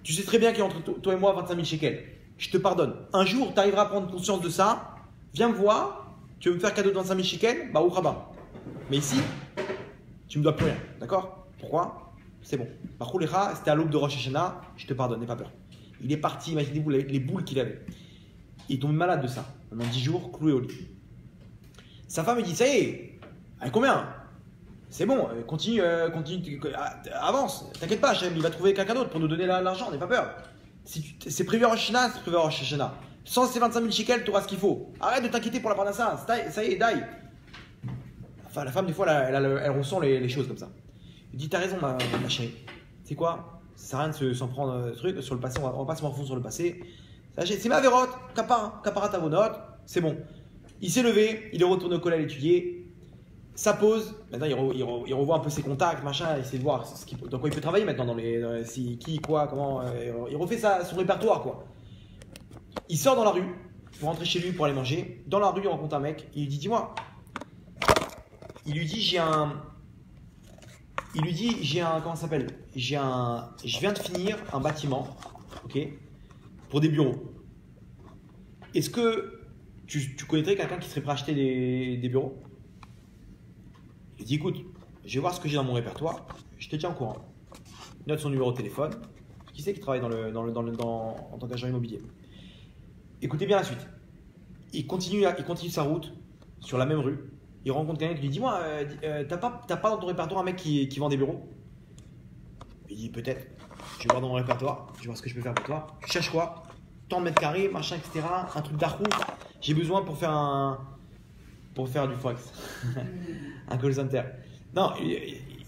tu sais très bien qu'il y a entre toi et moi 25 000 shekels. Je te pardonne. Un jour, tu arriveras à prendre conscience de ça. Viens me voir. Tu veux me faire cadeau de 25 000 shekels? Bah, ou rabat. Mais ici, tu me dois plus rien. D'accord? Pourquoi? C'est bon. Par contre, c'était à l'aube de Rosh Hashanah, je te pardonne, n'aie pas peur. Il est parti, imaginez-vous les boules qu'il avait. Il est tombé malade de ça. Pendant 10 jours, cloué au lit. Sa femme, elle dit, ça y est, avec combien? C'est bon, continue, avance. T'inquiète pas, Hachem, il va trouver quelqu'un d'autre pour nous donner l'argent, n'aie pas peur. C'est prévu à Rosh Hashanah, c'est prévu à Rosh Hashanah. Sans ces 25 000 shekels, tu auras ce qu'il faut. Arrête de t'inquiéter pour la parnassa, ça y est, daï. Enfin, la femme, des fois, elle ressent les choses comme ça. Il dit, t'as raison, ma chérie. C'est quoi? Ça sert à rien de s'en prendre truc sur le passé, on va pas se morfondre sur le passé. C'est ma Averot, kapara ta notes, c'est bon. Il s'est levé, il est retourné au collège étudier. Ça pose, maintenant il revoit un peu ses contacts, machin, il essaie de voir dans quoi il peut travailler maintenant, qui, quoi, comment. Il refait son répertoire, quoi. Il sort dans la rue, pour rentrer chez lui, pour aller manger. Dans la rue, il rencontre un mec, il lui dit, dis-moi. Il lui dit, comment ça s'appelle? Je viens de finir un bâtiment, ok, pour des bureaux. Est-ce que tu connaîtrais quelqu'un qui serait prêt à acheter des bureaux? Il dit, écoute, je vais voir ce que j'ai dans mon répertoire, je te tiens au courant. Il note son numéro de téléphone. Qui c'est qui travaille en tant qu'agent immobilier? Écoutez bien la suite. Il continue sa route sur la même rue. Il rencontre quelqu'un qui lui dit, moi, t'as pas dans ton répertoire un mec qui vend des bureaux? Il dit, peut-être. Je vais voir dans mon répertoire, je vais voir ce que je peux faire pour toi. Tu cherches quoi? tant de mètres carrés, machin, etc. Un truc d'arrouf. J'ai besoin pour faire du forex. Un call center. Non,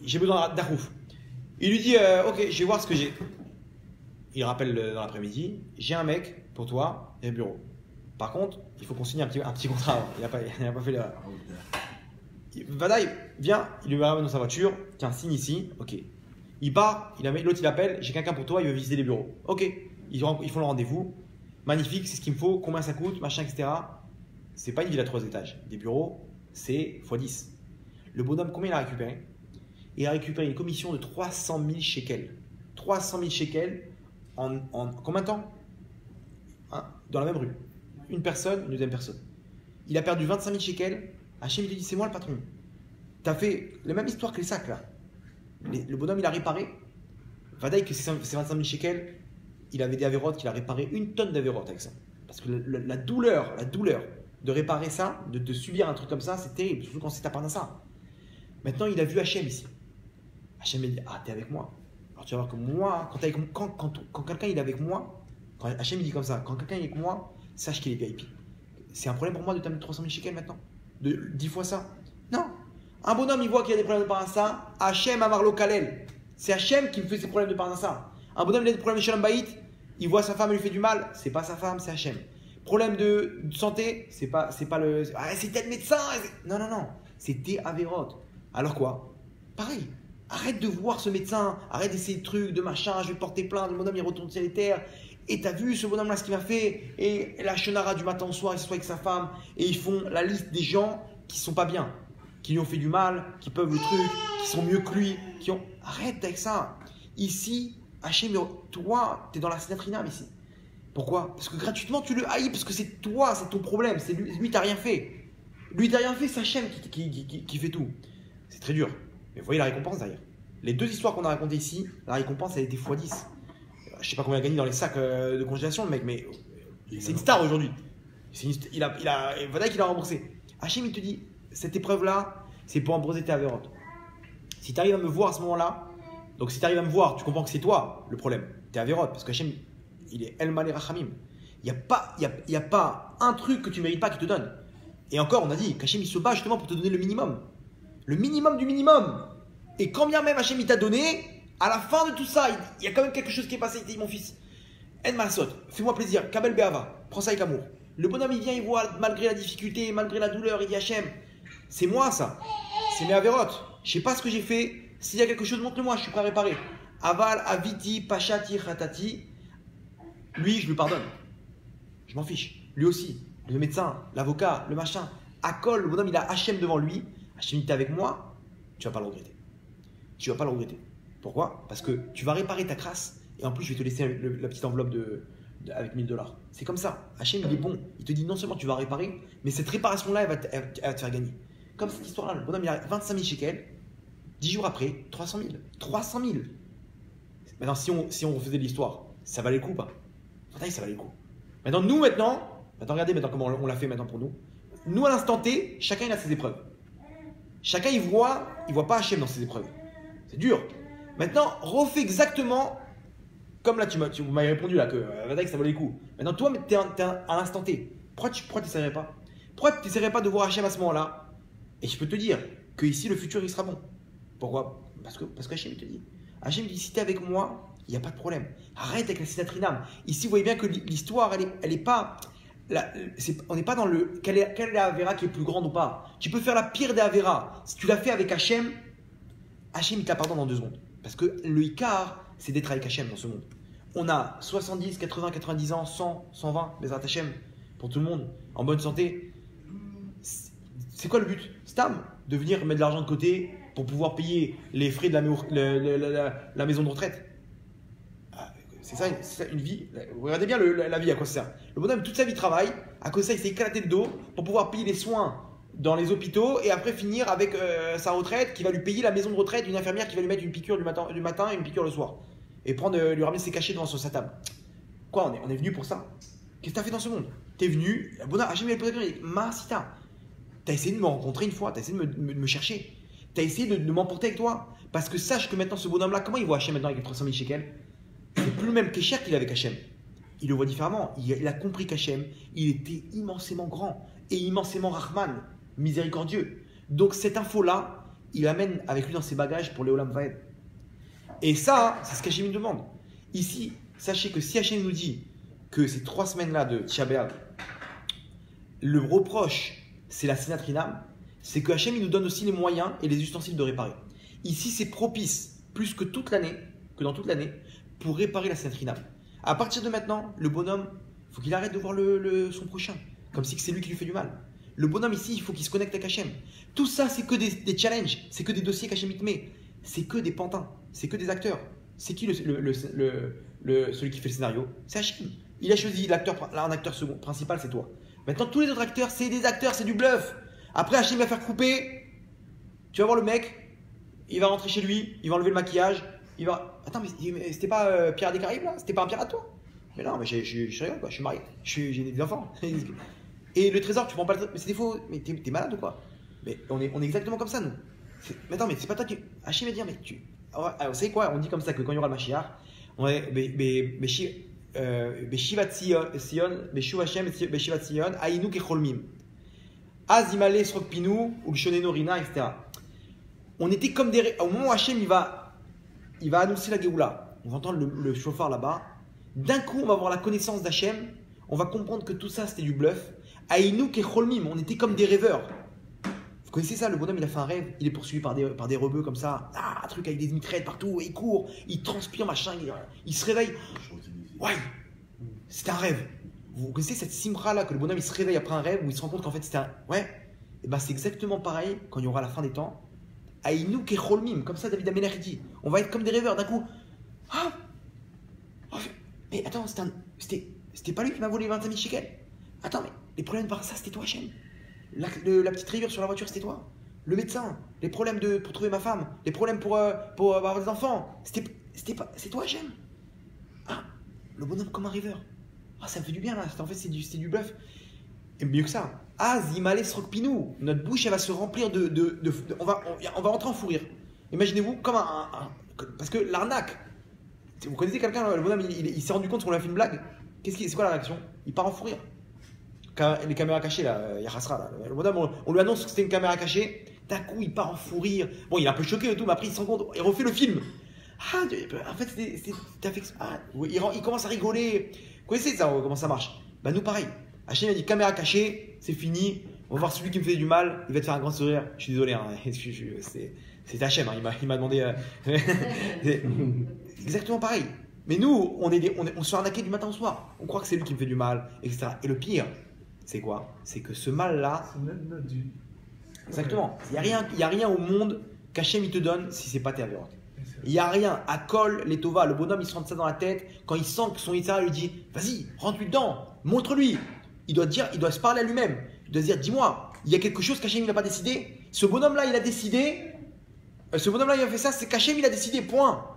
j'ai besoin d'arrouf. Il lui dit ok, je vais voir ce que j'ai. Il rappelle dans l'après-midi, j'ai un mec pour toi et le bureau. Par contre, il faut qu'on signe un petit contrat. Il n'a pas fait l'erreur. Vadaï vient, il lui ramène dans sa voiture. Tiens, signe ici. Ok. Il part, l'autre il appelle, j'ai quelqu'un pour toi, il veut visiter les bureaux. Ok. Ils font le rendez-vous. Magnifique, c'est ce qu'il me faut. Combien ça coûte, machin, etc. C'est pas une ville à 3 étages. Des bureaux, c'est x10. Le bonhomme, combien il a récupéré? Il a récupéré une commission de 300 000 shekels. 300 000 shekels en combien de temps? Dans la même rue. Une personne, une deuxième personne. Il a perdu 25 000 shekels. Hachem lui dit, c'est moi le patron. Tu as fait la même histoire que les sacs là. Le bonhomme, il a réparé. Vadaï que ces 25 000 shekels, il avait des avérotes qu'il a réparé 1 tonne d'avérotes avec ça. Parce que la douleur de réparer ça, de subir un truc comme ça, c'est terrible, surtout quand c'est ta part ça. Maintenant, il a vu Hachem ici. Hachem lui dit, ah, t'es avec moi. Alors tu vas voir que moi, quand quelqu'un il est avec moi, quand Hachem il dit comme ça, quand quelqu'un est avec moi, sache qu'il est VIP. C'est un problème pour moi de t'amener 300 000 shekels maintenant, de 10 fois ça. Non. Un bonhomme, il voit qu'il y a des problèmes de parnassa, Hachem Amarlo Kalel. C'est Hachem qui me fait ses problèmes de parnassa. Un bonhomme, il a des problèmes de Shalom Bayit, il voit sa femme, elle lui fait du mal, c'est pas sa femme, c'est Hachem. Problème de santé, c'est pas le. Ah, c'est tel médecin. Non, c'est tes avérotes. Alors quoi? Pareil. Arrête de voir ce médecin, arrête d'essayer de trucs, de machin, je vais porter plainte, le bonhomme il retourne sur les terres. Et t'as vu ce bonhomme là ce qu'il m'a fait? Et la chenara du matin au soir, il se soit avec sa femme et ils font la liste des gens qui sont pas bien, qui lui ont fait du mal, qui peuvent le truc, qui sont mieux que lui, qui ont. Arrête avec ça. Ici, Hachem, toi, t'es dans la Sinatrinam ici. Pourquoi? Parce que gratuitement tu le haïs, parce que c'est toi, c'est ton problème, c'est lui t'as rien fait. Lui t'as rien fait, c'est Hachem qui fait tout. C'est très dur. Mais vous voyez la récompense derrière. Les 2 histoires qu'on a racontées ici, la récompense elle a été x10. Je sais pas combien il a gagné dans les sacs de congélation le mec, mais c'est une star aujourd'hui. Voilà qu'il a remboursé. Hachem il te dit, cette épreuve là, c'est pour embrasser tes avérotes. Si tu arrives à me voir à ce moment-là, donc si tu arrives à me voir, tu comprends que c'est toi le problème, tes avérotes, parce que Hachem il est El Malé Rachamim. Il n'y a pas un truc que tu ne mérites pas qu'il te donne. Et encore, on a dit qu'Hachem il se bat justement pour te donner le minimum. Le minimum du minimum. Et quand bien même Hachem il t'a donné, à la fin de tout ça, il y a quand même quelque chose qui est passé. Il te dit, mon fils, En Malsot, fais-moi plaisir, Kabel Be'ava, prends ça avec amour. Le bonhomme il vient, il voit, malgré la difficulté, malgré la douleur, il dit Hachem, c'est moi ça, c'est mes avérotes. Je sais pas ce que j'ai fait. S'il y a quelque chose, montre-le-moi, je suis prêt à réparer. Aval, Aviti, Pachati, Khatati. Lui, je lui pardonne. Je m'en fiche. Lui aussi. Le médecin, l'avocat, le machin. Akol, le bonhomme, il a Hachem devant lui. Hachem, il est avec moi. Tu vas pas le regretter. Tu vas pas le regretter. Pourquoi? Parce que tu vas réparer ta crasse. Et en plus, je vais te laisser la petite enveloppe avec $1000. C'est comme ça. Hachem, il est bon. Il te dit non seulement tu vas réparer, mais cette réparation-là, elle va te faire gagner. Comme cette histoire-là. Le bonhomme, il a 25 000 shekels. 10 jours après, 300 000. 300 000. Maintenant, si on refaisait l'histoire, ça valait le coup ou pas? Ça valait le coup. Maintenant, regardez maintenant comment on l'a fait maintenant pour nous. Nous, à l'instant T, chacun il a ses épreuves. Chacun il voit pas Hachem dans ses épreuves. C'est dur. Maintenant, refais exactement comme là, tu m'avais répondu là que ça valait le coup. Maintenant, toi, tu es à l'instant T. Pourquoi tu n'essaierais pas? Pourquoi tu n'essaierais pas de voir Hachem à ce moment-là? Et je peux te dire que ici, le futur, il sera bon. Pourquoi? Parce que Hachem, il te dit. Hachem dit, si tu es avec moi, il n'y a pas de problème. Arrête avec la Sinatrinam. Ici, vous voyez bien que l'histoire, elle est pas. On n'est pas dans le. Quelle est la Avera qui est plus grande ou pas? Tu peux faire la pire des Avera. Si tu l'as fait avec Hachem, Hachem, il te la pardonne en 2 secondes. Parce que le Icar, c'est d'être avec Hachem dans ce monde. On a 70, 80, 90 ans, 100, 120, Bezrat Hachem, pour tout le monde, en bonne santé. C'est quoi le but? Stam, de venir mettre de l'argent de côté pour pouvoir payer les frais de la maison de retraite. C'est ça une vie. Vous regardez bien la vie à quoi ça sert. Le bonhomme, toute sa vie travaille, à cause de ça, il s'est éclaté le dos pour pouvoir payer les soins dans les hôpitaux et après finir avec sa retraite qui va lui payer la maison de retraite d'une infirmière qui va lui mettre une piqûre du matin et une piqûre le soir. Et lui ramener ses cachets devant sa table. Quoi, on est venu pour ça? Qu'est-ce que tu as fait dans ce monde? Tu es venu, Hachem il posé la question, Masita, tu as essayé de me rencontrer une fois, tu as essayé de me chercher, tu as essayé de m'emporter avec toi. Parce que sache que maintenant ce bonhomme-là, comment il voit Hachem maintenant avec les 300 000 shekels? C'est plus le même Kécher qu'il est avec Hachem. il le voit différemment. Il a compris qu'Hachem, il était immensément grand et immensément Rahman, miséricordieux. Donc cette info-là, il amène avec lui dans ses bagages pour les Olam Vaed. Et ça, c'est ce qu'Hachem nous demande. Ici, sachez que si Hachem nous dit que ces 3 semaines-là de Tisha B'Av, le reproche, c'est la Sinat Rinam, c'est que Hachem il nous donne aussi les moyens et les ustensiles de réparer. Ici, c'est propice, plus que dans toute l'année, pour réparer la Sinat Rinam. À partir de maintenant, le bonhomme, il faut qu'il arrête de voir son prochain, comme si c'est lui qui lui fait du mal. Le bonhomme ici, il faut qu'il se connecte avec Hachem. Tout ça, c'est que des challenges, c'est que des dossiers qu'Hachem il te met, c'est que des pantins, c'est que des acteurs. C'est qui celui qui fait le scénario? C'est Hachem. Il a choisi un acteur second, principal, c'est toi. Maintenant, tous les autres acteurs, c'est des acteurs, c'est du bluff. Après, Hachem va faire couper. Tu vas voir le mec, il va rentrer chez lui, il va enlever le maquillage. Il va. Attends, mais c'était pas Pierre des Caraïbes là? C'était pas un pirate toi? Mais non, mais je rigole quoi, je suis marié, j'ai des enfants. Et le trésor, tu prends pas le trésor? Mais c'est des faux, mais t'es malade ou quoi? Mais on est exactement comme ça nous. Mais attends, mais c'est pas toi qui. Hachem va dire, mais tu. Alors, vous savez quoi? On dit comme ça que quand il y aura le Mashiach, on est. Beshivat Sion, Beshuv Hashem, Beshivat Sion, Aïnou Kecholmim. Az Imale Srokpinu, ou Shoneno Rina, etc. On était comme des. Au moment où Hachem il va annoncer la Géoula, on va entendre le chauffard là-bas. D'un coup, on va avoir la connaissance d'Hachem, on va comprendre que tout ça c'était du bluff. Aïnou Kecholmim, on était comme des rêveurs. Vous connaissez ça, le bonhomme il a fait un rêve, il est poursuivi par des rebeux comme ça, un truc avec des mitraillettes partout, il court, il transpire, machin, il se réveille. Ouais, c'était un rêve. Vous connaissez cette simra là que le bonhomme il se réveille après un rêve où il se rend compte qu'en fait c'était un. Ouais, et ben c'est exactement pareil quand il y aura la fin des temps. Aïnou Kecholmim, comme ça David Améler dit, on va être comme des rêveurs d'un coup. Ah oh, mais attends, c'était pas lui qui m'a volé 25 000 shekels. Attends, mais les problèmes par ça c'était toi, Hachem. La petite rayure sur la voiture, c'était toi. Le médecin, les problèmes pour trouver ma femme, les problèmes pour avoir des enfants, c'est toi, Hachem. Ah, le bonhomme comme un rêveur. Ah, ça me fait du bien là. En fait, c'est du bluff. Et mieux que ça. Ah, Zimale Srokpinu. Notre bouche, elle va se remplir on va rentrer en fou rire. Imaginez-vous comme parce que l'arnaque. Vous connaissez quelqu'un, le bonhomme, il s'est rendu compte qu'on lui a fait une blague. C'est quoi la réaction? Il part en fou rire. Les caméras cachées là, il y là. Le bonhomme, on lui annonce que c'était une caméra cachée. D'un coup, il part en fou rire. Bon, il est un peu choqué et tout, mais après, il se rend compte. Il refait le film. Ah, en fait, il commence à rigoler. Vous connaissez ça, comment ça marche? Bah, nous, pareil. Hachem a dit caméra cachée, c'est fini. On va voir celui qui me fait du mal. Il va te faire un grand sourire. Je suis désolé, hein. C'est Hachem. Hein. Il m'a demandé. Exactement pareil. Mais nous, on se fait arnaquer du matin au soir. On croit que c'est lui qui me fait du mal, etc. Et le pire, c'est quoi? C'est que ce mal-là. Exactement. Il n'y a rien au monde qu'Hachem il te donne si c'est pas tes avérotes. Il n'y a rien. À Kol, les Tova, le bonhomme il se rentre ça dans la tête. Quand il sent que son Yitzhara lui dit vas-y, rentre-lui dedans, montre-lui. Il doit se parler à lui-même. Il doit se dire dis-moi, il y a quelque chose qu'Hachem il n'a pas décidé. Ce bonhomme-là il a décidé. Ce bonhomme-là il a fait ça, c'est qu'Hachem il a décidé, point.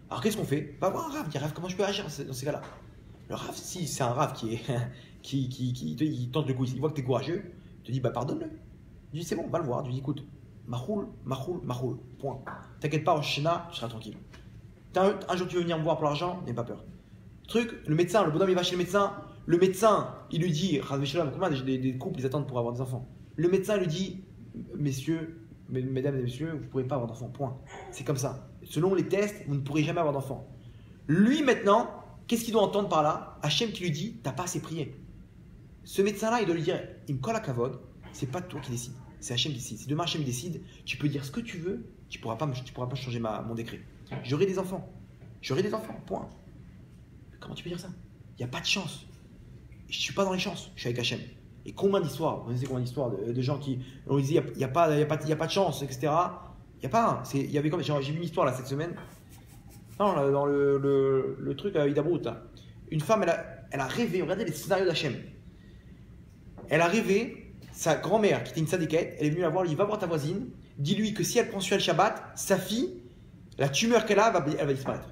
Alors qu'est-ce qu'on fait? Va voir un Rav, dis Rav, comment je peux agir dans ces cas-là? Le Rav, si c'est un Rav qui tente le coup, il voit que tu es courageux, il te dit bah pardonne-le. Il dit c'est bon, va le voir. Tu dis écoute, machoul, point. T'inquiète pas, en Shina, tu seras tranquille. Un jour tu veux venir me voir pour l'argent, n'aie pas peur. Le médecin, le bonhomme il va chez le médecin, il lui dit, combien des couples ils attendent pour avoir des enfants? Le médecin lui dit, messieurs, mesdames et messieurs, vous ne pourrez pas avoir d'enfants, point. C'est comme ça. Selon les tests, vous ne pourrez jamais avoir d'enfants. Lui maintenant, qu'est-ce qu'il doit entendre par là? Hachem qui lui dit, t'as pas assez prié. Ce médecin-là, il doit lui dire, il me colle à Kavod, c'est pas toi qui décide, c'est Hachem qui décide. Si demain Hachem décide, tu peux dire ce que tu veux, tu pourras pas changer mon décret. J'aurai des enfants, point. Comment tu peux dire ça? Il n'y a pas de chance. Je ne suis pas dans les chances, je suis avec Hachem. Et combien d'histoires, vous connaissez combien d'histoires de gens qui ont dit il n'y a pas de chance, etc. Il y a pas. Il y avait comme j'ai vu une histoire là cette semaine. Non, là, dans le truc à Idabrut, une femme, elle a rêvé. Regardez les scénarios d'Hachem. Elle a rêvé, sa grand-mère qui était une sadéquette, elle est venue la voir, elle dit va voir ta voisine, dis-lui que si elle prend sur le Shabbat, sa fille, la tumeur qu'elle a, elle va disparaître.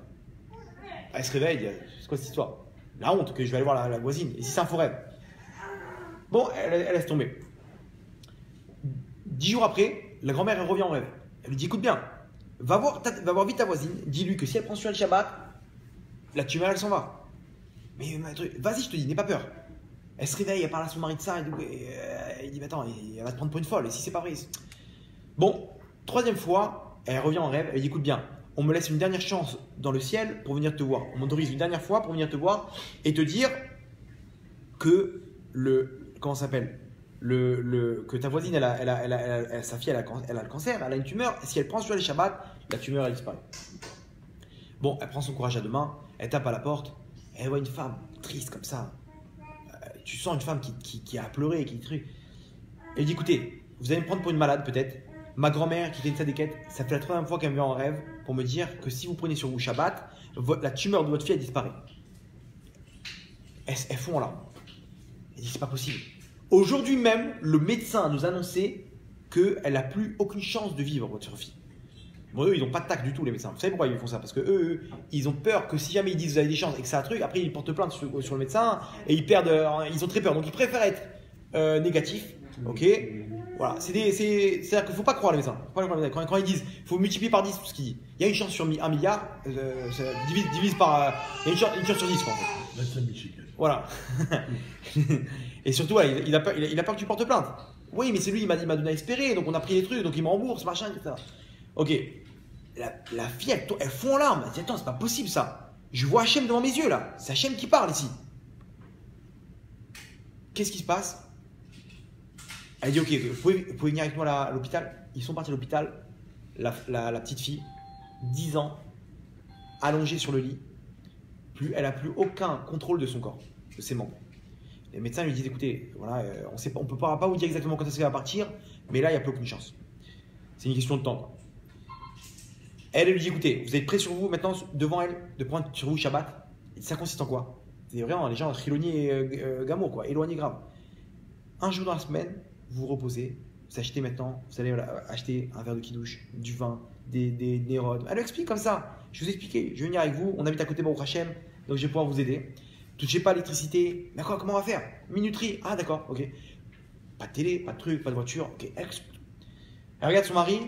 Elle se réveille, elle dit c'est quoi cette histoire? La honte que je vais aller voir la voisine. Et si c'est un faux rêve? Bon, elle laisse tomber. 10 jours après, la grand-mère elle revient en rêve. Elle lui dit écoute bien, va voir vite ta voisine, dis-lui que si elle prend sur le Shabbat, la tumeur elle s'en va. Mais vas-y, je te dis, n'aie pas peur. Elle se réveille, elle parle à son mari de ça, il dit, mais attends, elle va te prendre pour une folle, et si c'est pas vrai. Bon, troisième fois, elle revient en rêve, elle dit, écoute bien, on me laisse une dernière chance dans le ciel pour venir te voir. On m'autorise une dernière fois pour venir te voir et te dire que comment ça s'appelle, que ta voisine, sa fille, elle a le cancer, elle a une tumeur, et si elle prend sur les Shabbats, la tumeur, elle disparaît. Bon, elle prend son courage à deux mains, elle tape à la porte, elle voit une femme triste comme ça. Tu sens une femme qui a pleuré, qui truc. Elle dit, écoutez, vous allez me prendre pour une malade peut-être. Ma grand-mère qui était une sadéquette, ça fait la troisième fois qu'elle me vient en rêve pour me dire que si vous prenez sur vous Shabbat, la tumeur de votre fille, elle disparaît. Elle fond en larmes. Elle dit, c'est pas possible. Aujourd'hui même, le médecin nous a annoncé qu'elle n'a plus aucune chance de vivre, votre fille. Bon, eux, ils n'ont pas de tact du tout, les médecins. Vous savez pourquoi ils font ça? Parce que eux, ils ont peur que si jamais ils disent vous avez des chances et que c'est un truc, après ils portent plainte sur le médecin et ils ont très peur. Donc ils préfèrent être négatifs. Ok, voilà. C'est-à-dire qu'il ne faut pas croire les médecins. Quand ils disent il faut multiplier par 10 tout ce qu'ils disent. Il y a une chance sur 1 milliard, divise par. Il y a une chance sur 10 quoi, en fait. Voilà. Et surtout, voilà, il a peur que tu portes plainte. Oui, mais c'est lui, il m'a donné à espérer, donc on a pris les trucs, donc il me rembourse, machin, etc. Ok. La fille, elle fond en larmes. Elle dit attends, c'est pas possible ça. Je vois Hachem devant mes yeux là. C'est Hachem qui parle ici. Qu'est-ce qui se passe? Elle dit ok, vous pouvez venir avec moi à l'hôpital. Ils sont partis à l'hôpital. La petite fille, 10 ans, allongée sur le lit. Elle n'a plus aucun contrôle de son corps, de ses membres. Les médecins lui disent écoutez, voilà, on ne peut pas vous dire exactement quand est-ce qu'elle va partir, mais là, il n'y a plus aucune chance. C'est une question de temps, quoi. Elle lui dit écoutez, vous êtes prêts sur vous maintenant, devant elle, de prendre sur vous Shabbat? Et ça consiste en quoi? C'est vraiment les gens éloignés gamour, quoi, éloignés grave. Un jour dans la semaine, vous vous reposez, vous achetez maintenant, vous allez acheter un verre de kidouche, du vin, des nérodes. Elle lui explique comme ça. Je vais vous expliquer, je vais venir avec vous, on habite à côté de Baruch Hashem, donc je vais pouvoir vous aider. Touchez pas à l'électricité, d'accord, comment on va faire? Minuterie, ah d'accord, ok. Pas de télé, pas de truc, pas de voiture, ok. Elle regarde son mari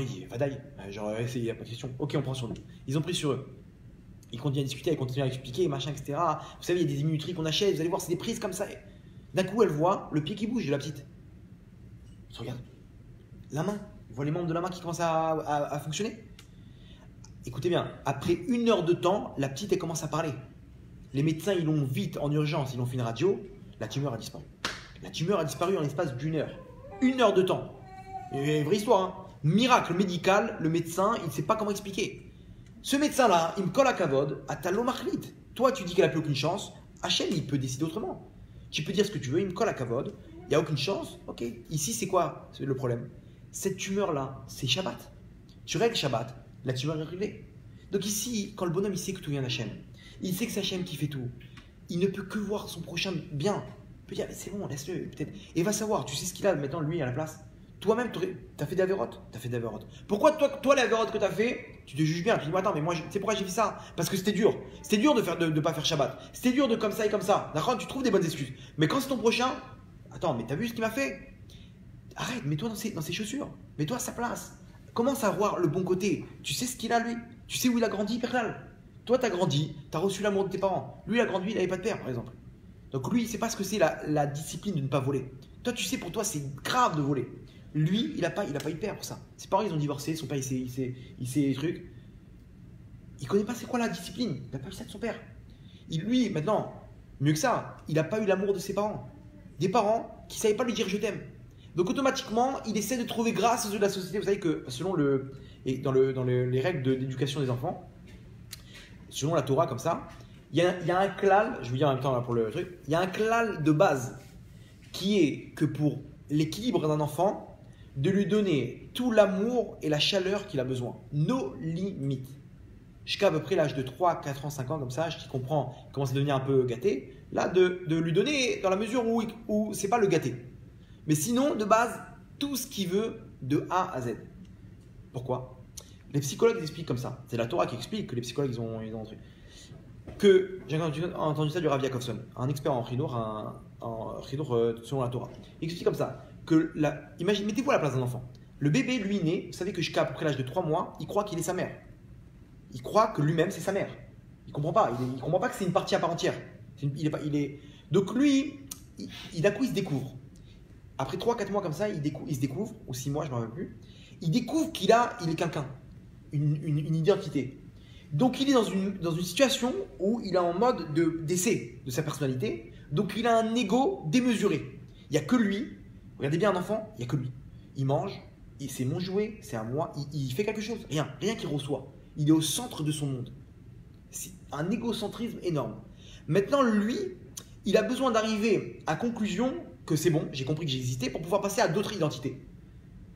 dit Vadaï, genre il n'y a pas de question, ok on prend sur nous. Ils ont pris sur eux. Ils continuent à discuter, ils continuent à expliquer, machin, etc. Vous savez, il y a des minuteries qu'on achète, vous allez voir, c'est des prises comme ça. D'un coup, elle voit le pied qui bouge de la petite. Elle se regarde. La main, elle voit les membres de la main qui commencent à fonctionner. Écoutez bien, après 1 heure de temps, la petite elle commence à parler. Les médecins, ils l'ont vite en urgence, ils l'ont fait une radio, la tumeur a disparu. La tumeur a disparu en l'espace d'1 heure. 1 heure de temps. Et vraie histoire, hein. Miracle médical, le médecin, il ne sait pas comment expliquer. Ce médecin-là, il me colle à Kavod, à ta lomarlite. Toi, tu dis qu'elle n'a plus aucune chance. Hachem, il peut décider autrement. Tu peux dire ce que tu veux, il me colle à Kavod, il n'y a aucune chance. Ok. Ici, c'est quoi le problème? Cette tumeur-là, c'est Shabbat. Tu règles Shabbat, la tumeur est réglée. Donc ici, quand le bonhomme, il sait que tout vient d'Hachem, il sait que c'est Hachem qui fait tout, il ne peut que voir son prochain bien. Il peut dire, mais c'est bon, laisse-le, peut-être. Et il va savoir, tu sais ce qu'il a maintenant, lui, à la place. Toi-même, tu as fait des avérotes. Tu as fait des avérotes. Pourquoi toi les avérotes que tu as fait, tu te juges bien. Tu dis, attends, mais moi, tu sais pourquoi j'ai fait ça? Parce que c'était dur. C'était dur de pas faire Shabbat. C'était dur de comme ça et comme ça. D'accord? Tu trouves des bonnes excuses. Mais quand c'est ton prochain, attends, mais t'as vu ce qu'il m'a fait? Arrête, mets-toi dans ses chaussures. Mets-toi à sa place. Commence à voir le bon côté. Tu sais ce qu'il a, lui. Tu sais où il a grandi, Perlal. Toi, tu as grandi. Tu as reçu l'amour de tes parents. Lui, il a grandi, il n'avait pas de père, par exemple. Donc lui, il ne sait pas ce que c'est la discipline de ne pas voler. Toi, tu sais, pour toi, c'est grave de voler. Lui, il n'a pas eu de père pour ça. Ses parents, ils ont divorcé, son père, il sait les trucs. Il ne connaît pas c'est quoi la discipline. Il n'a pas eu ça de son père. Lui, maintenant, mieux que ça, il n'a pas eu l'amour de ses parents. Des parents qui ne savaient pas lui dire je t'aime. Donc automatiquement, il essaie de trouver grâce aux yeux de la société. Vous savez que selon dans les règles d'éducation des enfants, selon la Torah comme ça, il y a un klal, je vais dire en même temps là pour le truc, il y a un klal de base qui est que pour l'équilibre d'un enfant, de lui donner tout l'amour et la chaleur qu'il a besoin. Nos limites. Jusqu'à à peu près l'âge de 3, 4 ans, 5 ans, comme ça, qui comprend, commence à devenir un peu gâté, là, de lui donner dans la mesure où c'est pas le gâté. Mais sinon, de base, tout ce qu'il veut de A à Z. Pourquoi? Les psychologues expliquent comme ça. C'est la Torah qui explique que les psychologues, ils ont un truc. Que j'ai entendu ça du Rav Yakovson, un expert en Chidour selon la Torah. Il explique comme ça que mettez-vous à la place d'un enfant. Le bébé, lui, né, vous savez que jusqu'à à peu près l'âge de 3 mois, il croit qu'il est sa mère. Il croit que lui-même, c'est sa mère. Il comprend pas. Il comprend pas que c'est une partie à part entière. Donc lui, d'un coup, il se découvre. Après 3-4 mois comme ça, il se découvre, ou 6 mois, je ne me rappelle plus. Il découvre qu'il est quelqu'un, une identité. Donc il est dans une situation où il est en mode d'essai de sa personnalité. Donc il a un ego démesuré. Il n'y a que lui. Regardez bien un enfant, il n'y a que lui. Il mange, c'est mon jouet, c'est à moi. Il fait quelque chose, rien qu'il reçoit. Il est au centre de son monde. C'est un égocentrisme énorme. Maintenant, lui, il a besoin d'arriver à conclusion que c'est bon, j'ai compris que j'existais, pour pouvoir passer à d'autres identités.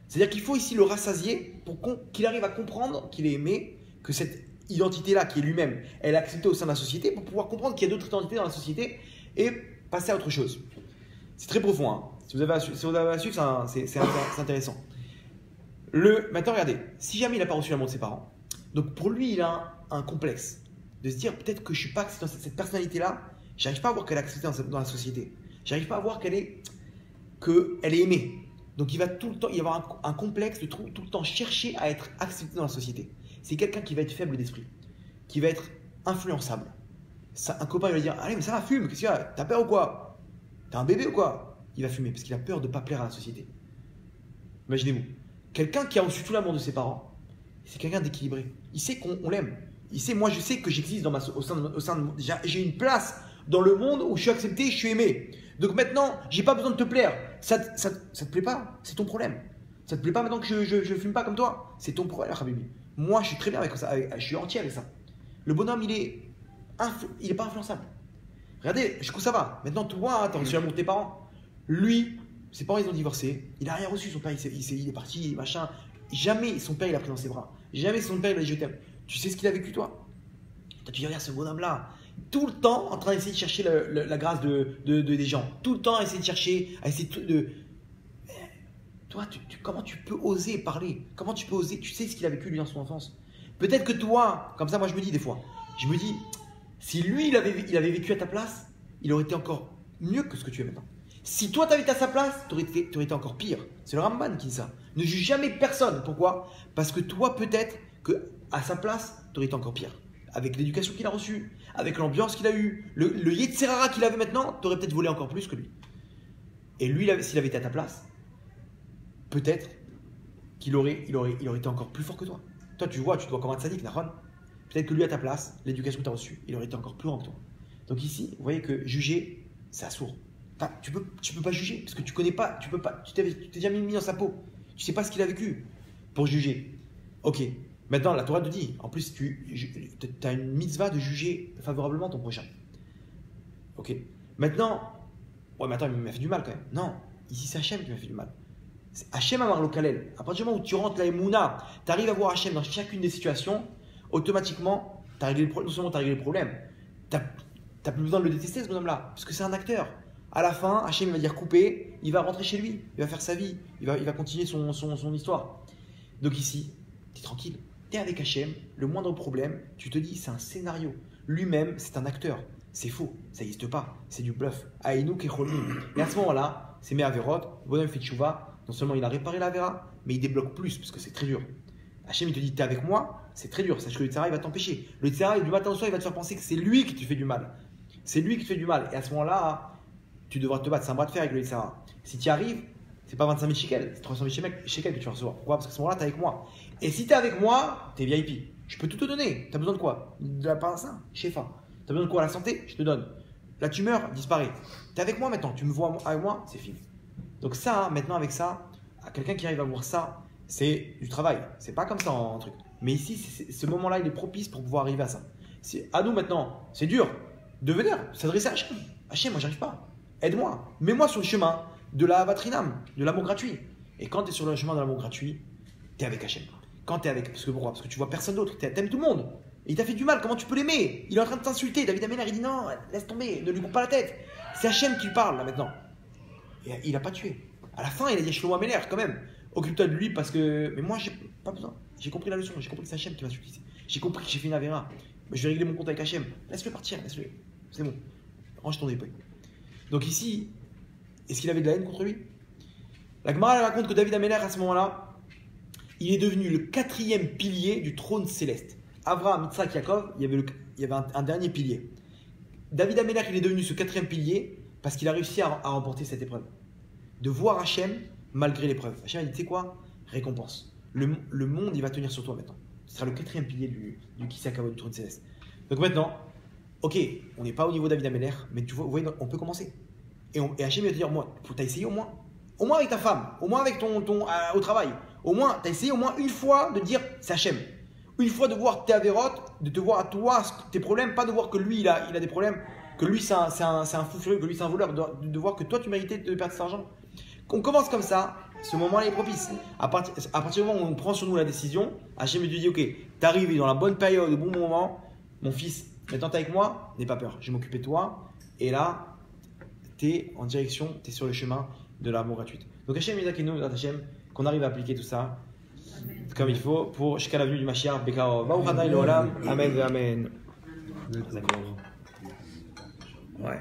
C'est-à-dire qu'il faut ici le rassasier pour qu'il arrive à comprendre qu'il est aimé, que cette identité-là, qui est lui-même, elle est acceptée au sein de la société, pour pouvoir comprendre qu'il y a d'autres identités dans la société et passer à autre chose. C'est très profond. Hein. Si vous avez à suivre, c'est intéressant. Maintenant, regardez, si jamais il n'a pas reçu l'amour de ses parents, donc pour lui, il a un complexe de se dire peut-être que je ne suis pas accepté dans cette personnalité-là, j'arrive pas à voir qu'elle est acceptée dans la société. J'arrive pas à voir qu'elle est aimée. Donc il va tout le temps y avoir un complexe de tout le temps chercher à être accepté dans la société. C'est quelqu'un qui va être faible d'esprit, qui va être influençable. Un copain il va dire allez mais ça va, fume, qu'est-ce qu'il y a? T'as peur ou quoi? T'es un bébé ou quoi? Il va fumer parce qu'il a peur de ne pas plaire à la société. Imaginez-vous, quelqu'un qui a reçu tout l'amour de ses parents, c'est quelqu'un d'équilibré. Il sait qu'on l'aime. Il sait, moi je sais que j'existe au sein de j'ai une place dans le monde où je suis accepté, je suis aimé. Donc maintenant, j'ai pas besoin de te plaire. Ça te plaît pas, c'est ton problème. Ça te plaît pas maintenant que je fume pas comme toi, c'est ton problème, Habibi. Moi, je suis très bien avec ça, je suis entier avec ça. Le bonhomme, il est pas influençable. Regardez, jusqu'où ça va. Maintenant, toi, tu as reçu l'amour de tes parents. Lui, ses parents, ils ont divorcé. Il a rien reçu, son père, il est parti, machin. Jamais son père, il l'a pris dans ses bras. Jamais son père, il a dit je t'aime. Tu sais ce qu'il a vécu, toi? Tu dis, regarde ce bonhomme-là, tout le temps en train d'essayer de chercher la grâce des gens. Tout le temps à essayer de chercher, à essayer de. Toi, comment tu peux oser parler? Comment tu peux oser? Tu sais ce qu'il a vécu lui dans son enfance. Peut-être que toi, comme ça, moi je me dis des fois, je me dis, si lui il avait vécu à ta place, il aurait été encore mieux que ce que tu es maintenant. Si toi t'avais été à sa place, tu aurais été encore pire. C'est le Ramban qui dit ça. Ne juge jamais personne. Pourquoi? Parce que toi, peut-être qu'à sa place, tu aurais été encore pire. Avec l'éducation qu'il a reçue, avec l'ambiance qu'il a eue, le Yetzirara qu'il avait maintenant, tu aurais peut-être volé encore plus que lui. Et lui, s'il avait été à ta place, peut-être qu'il aurait été encore plus fort que toi. Toi, tu vois comme un tzaddik, Nahon. Peut-être que lui, à ta place, l'éducation que tu as reçue, il aurait été encore plus grand que toi. Donc ici, vous voyez que juger, c'est assourd. Tu peux pas juger, parce que tu connais pas, tu t'es jamais mis dans sa peau. Tu sais pas ce qu'il a vécu pour juger. Ok. Maintenant, la Torah te dit, en plus, tu as une mitzvah de juger favorablement ton prochain. Ok. Maintenant, il m'a fait du mal quand même. Non, ici c'est Hachem qui m'a fait du mal. C'est Hachem Amar Lokalel. À partir du moment où tu rentres la Emouna, tu arrives à voir Hachem dans chacune des situations, automatiquement, non seulement tu as réglé le problème, tu n'as plus besoin de le détester ce bonhomme-là, parce que c'est un acteur. À la fin, Hachem il va dire couper, il va rentrer chez lui, il va faire sa vie, il va continuer son histoire. Donc ici, tu es tranquille. Tu es avec Hachem, le moindre problème, tu te dis c'est un scénario. Lui-même, c'est un acteur. C'est faux, ça n'existe pas, c'est du bluff. Aïnou Kecholmi. Et à ce moment-là, c'est Me'averot, le bonhomme fait tchouva, non seulement il a réparé la Vera, mais il débloque plus, parce que c'est très dur. Hachem il te dit t'es avec moi, c'est très dur, sache que le Tzara il va t'empêcher. Le Tzara du matin au soir il va te faire penser que c'est lui qui te fait du mal. C'est lui qui te fait du mal. Et à ce moment-là, tu devras te battre, c'est un bras de fer avec le Tzara. Si tu y arrives, c'est pas 25 000 shekels, c'est 300 000 shekels que tu vas recevoir. Pourquoi? Parce qu'à ce moment-là, tu es avec moi. Et si tu es avec moi, tu es VIP. Je peux tout te donner. Tu as besoin de quoi? De la parassin, Shefa. Tu as besoin de quoi? La santé? Je te donne. La tumeur disparaît. Tu es avec moi maintenant. Tu me vois avec moi, c'est fini. Donc ça, maintenant avec ça, à quelqu'un qui arrive à voir ça, c'est du travail. C'est pas comme ça en truc. Mais ici, ce moment-là, il est propice pour pouvoir arriver à ça. À nous maintenant, c'est dur de venir s'adresser à Hachem. Hachem, moi, j'arrive pas. Aide-moi. Mets-moi sur le chemin de la vatrinam, de l'amour gratuit. Et quand tu es sur le chemin de l'amour gratuit, tu es avec Hachem. Quand tu es avec. Pourquoi? Parce que tu vois personne d'autre. Tu aimes tout le monde. Et il t'a fait du mal. Comment tu peux l'aimer? Il est en train de t'insulter. David Améler, il dit non, laisse tomber, ne lui coupe pas la tête. C'est Hachem qui parle là maintenant. Et il n'a pas tué. À la fin, il a dit à Shlomo Améler quand même. Occupe-toi de lui parce que. Mais moi, j'ai pas besoin. J'ai compris la leçon. J'ai compris que c'est Hachem qui m'a supplié. J'ai compris que j'ai fait une avéra. Je vais régler mon compte avec Hachem. Laisse-le partir. Laisse-le. C'est bon. Range ton dépôt. Donc ici, est-ce qu'il avait de la haine contre lui? La Gemara raconte que David Améler, à ce moment-là, il est devenu le 4e pilier du trône céleste. Avraham, Yitzhak, Yaakov, il il y avait un dernier pilier. David Amelech, il est devenu ce 4e pilier parce qu'il a réussi à remporter cette épreuve. De voir Hachem malgré l'épreuve. Hachem a dit, tu sais quoi? Récompense. Le monde, il va tenir sur toi maintenant. Ce sera le 4e pilier du Kisakavod, du trône céleste. Donc maintenant, ok, on n'est pas au niveau de David Amelech, mais tu vois, vous voyez, on peut commencer. Et Hachem va te dire, moi, tu as essayé au moins. Au moins avec ta femme, au moins avec ton au travail. Au moins, tu as essayé au moins une fois de dire, c'est Hachem. Une fois de voir tes avérotes, de te voir à toi, tes problèmes, pas de voir que lui, il a des problèmes, que lui, c'est un fou furieux, que lui, c'est un voleur, de voir que toi, tu méritais de perdre cet argent. On commence comme ça, ce moment-là est propice. À partir du moment où on prend sur nous la décision, Hachem lui dit, ok, tu arrives dans la bonne période, au bon moment, mon fils, maintenant tu es avec moi, n'aie pas peur, je vais m'occuper de toi. Et là, tu es en direction, tu es sur le chemin de l'amour gratuite. Donc Hachem, Hachem, qu'on arrive à appliquer tout ça comme il faut pour jusqu'à l'avenue du Mashiach. Bekaro. Baruch Adonai Leolam. Amen. Amen. Ouais.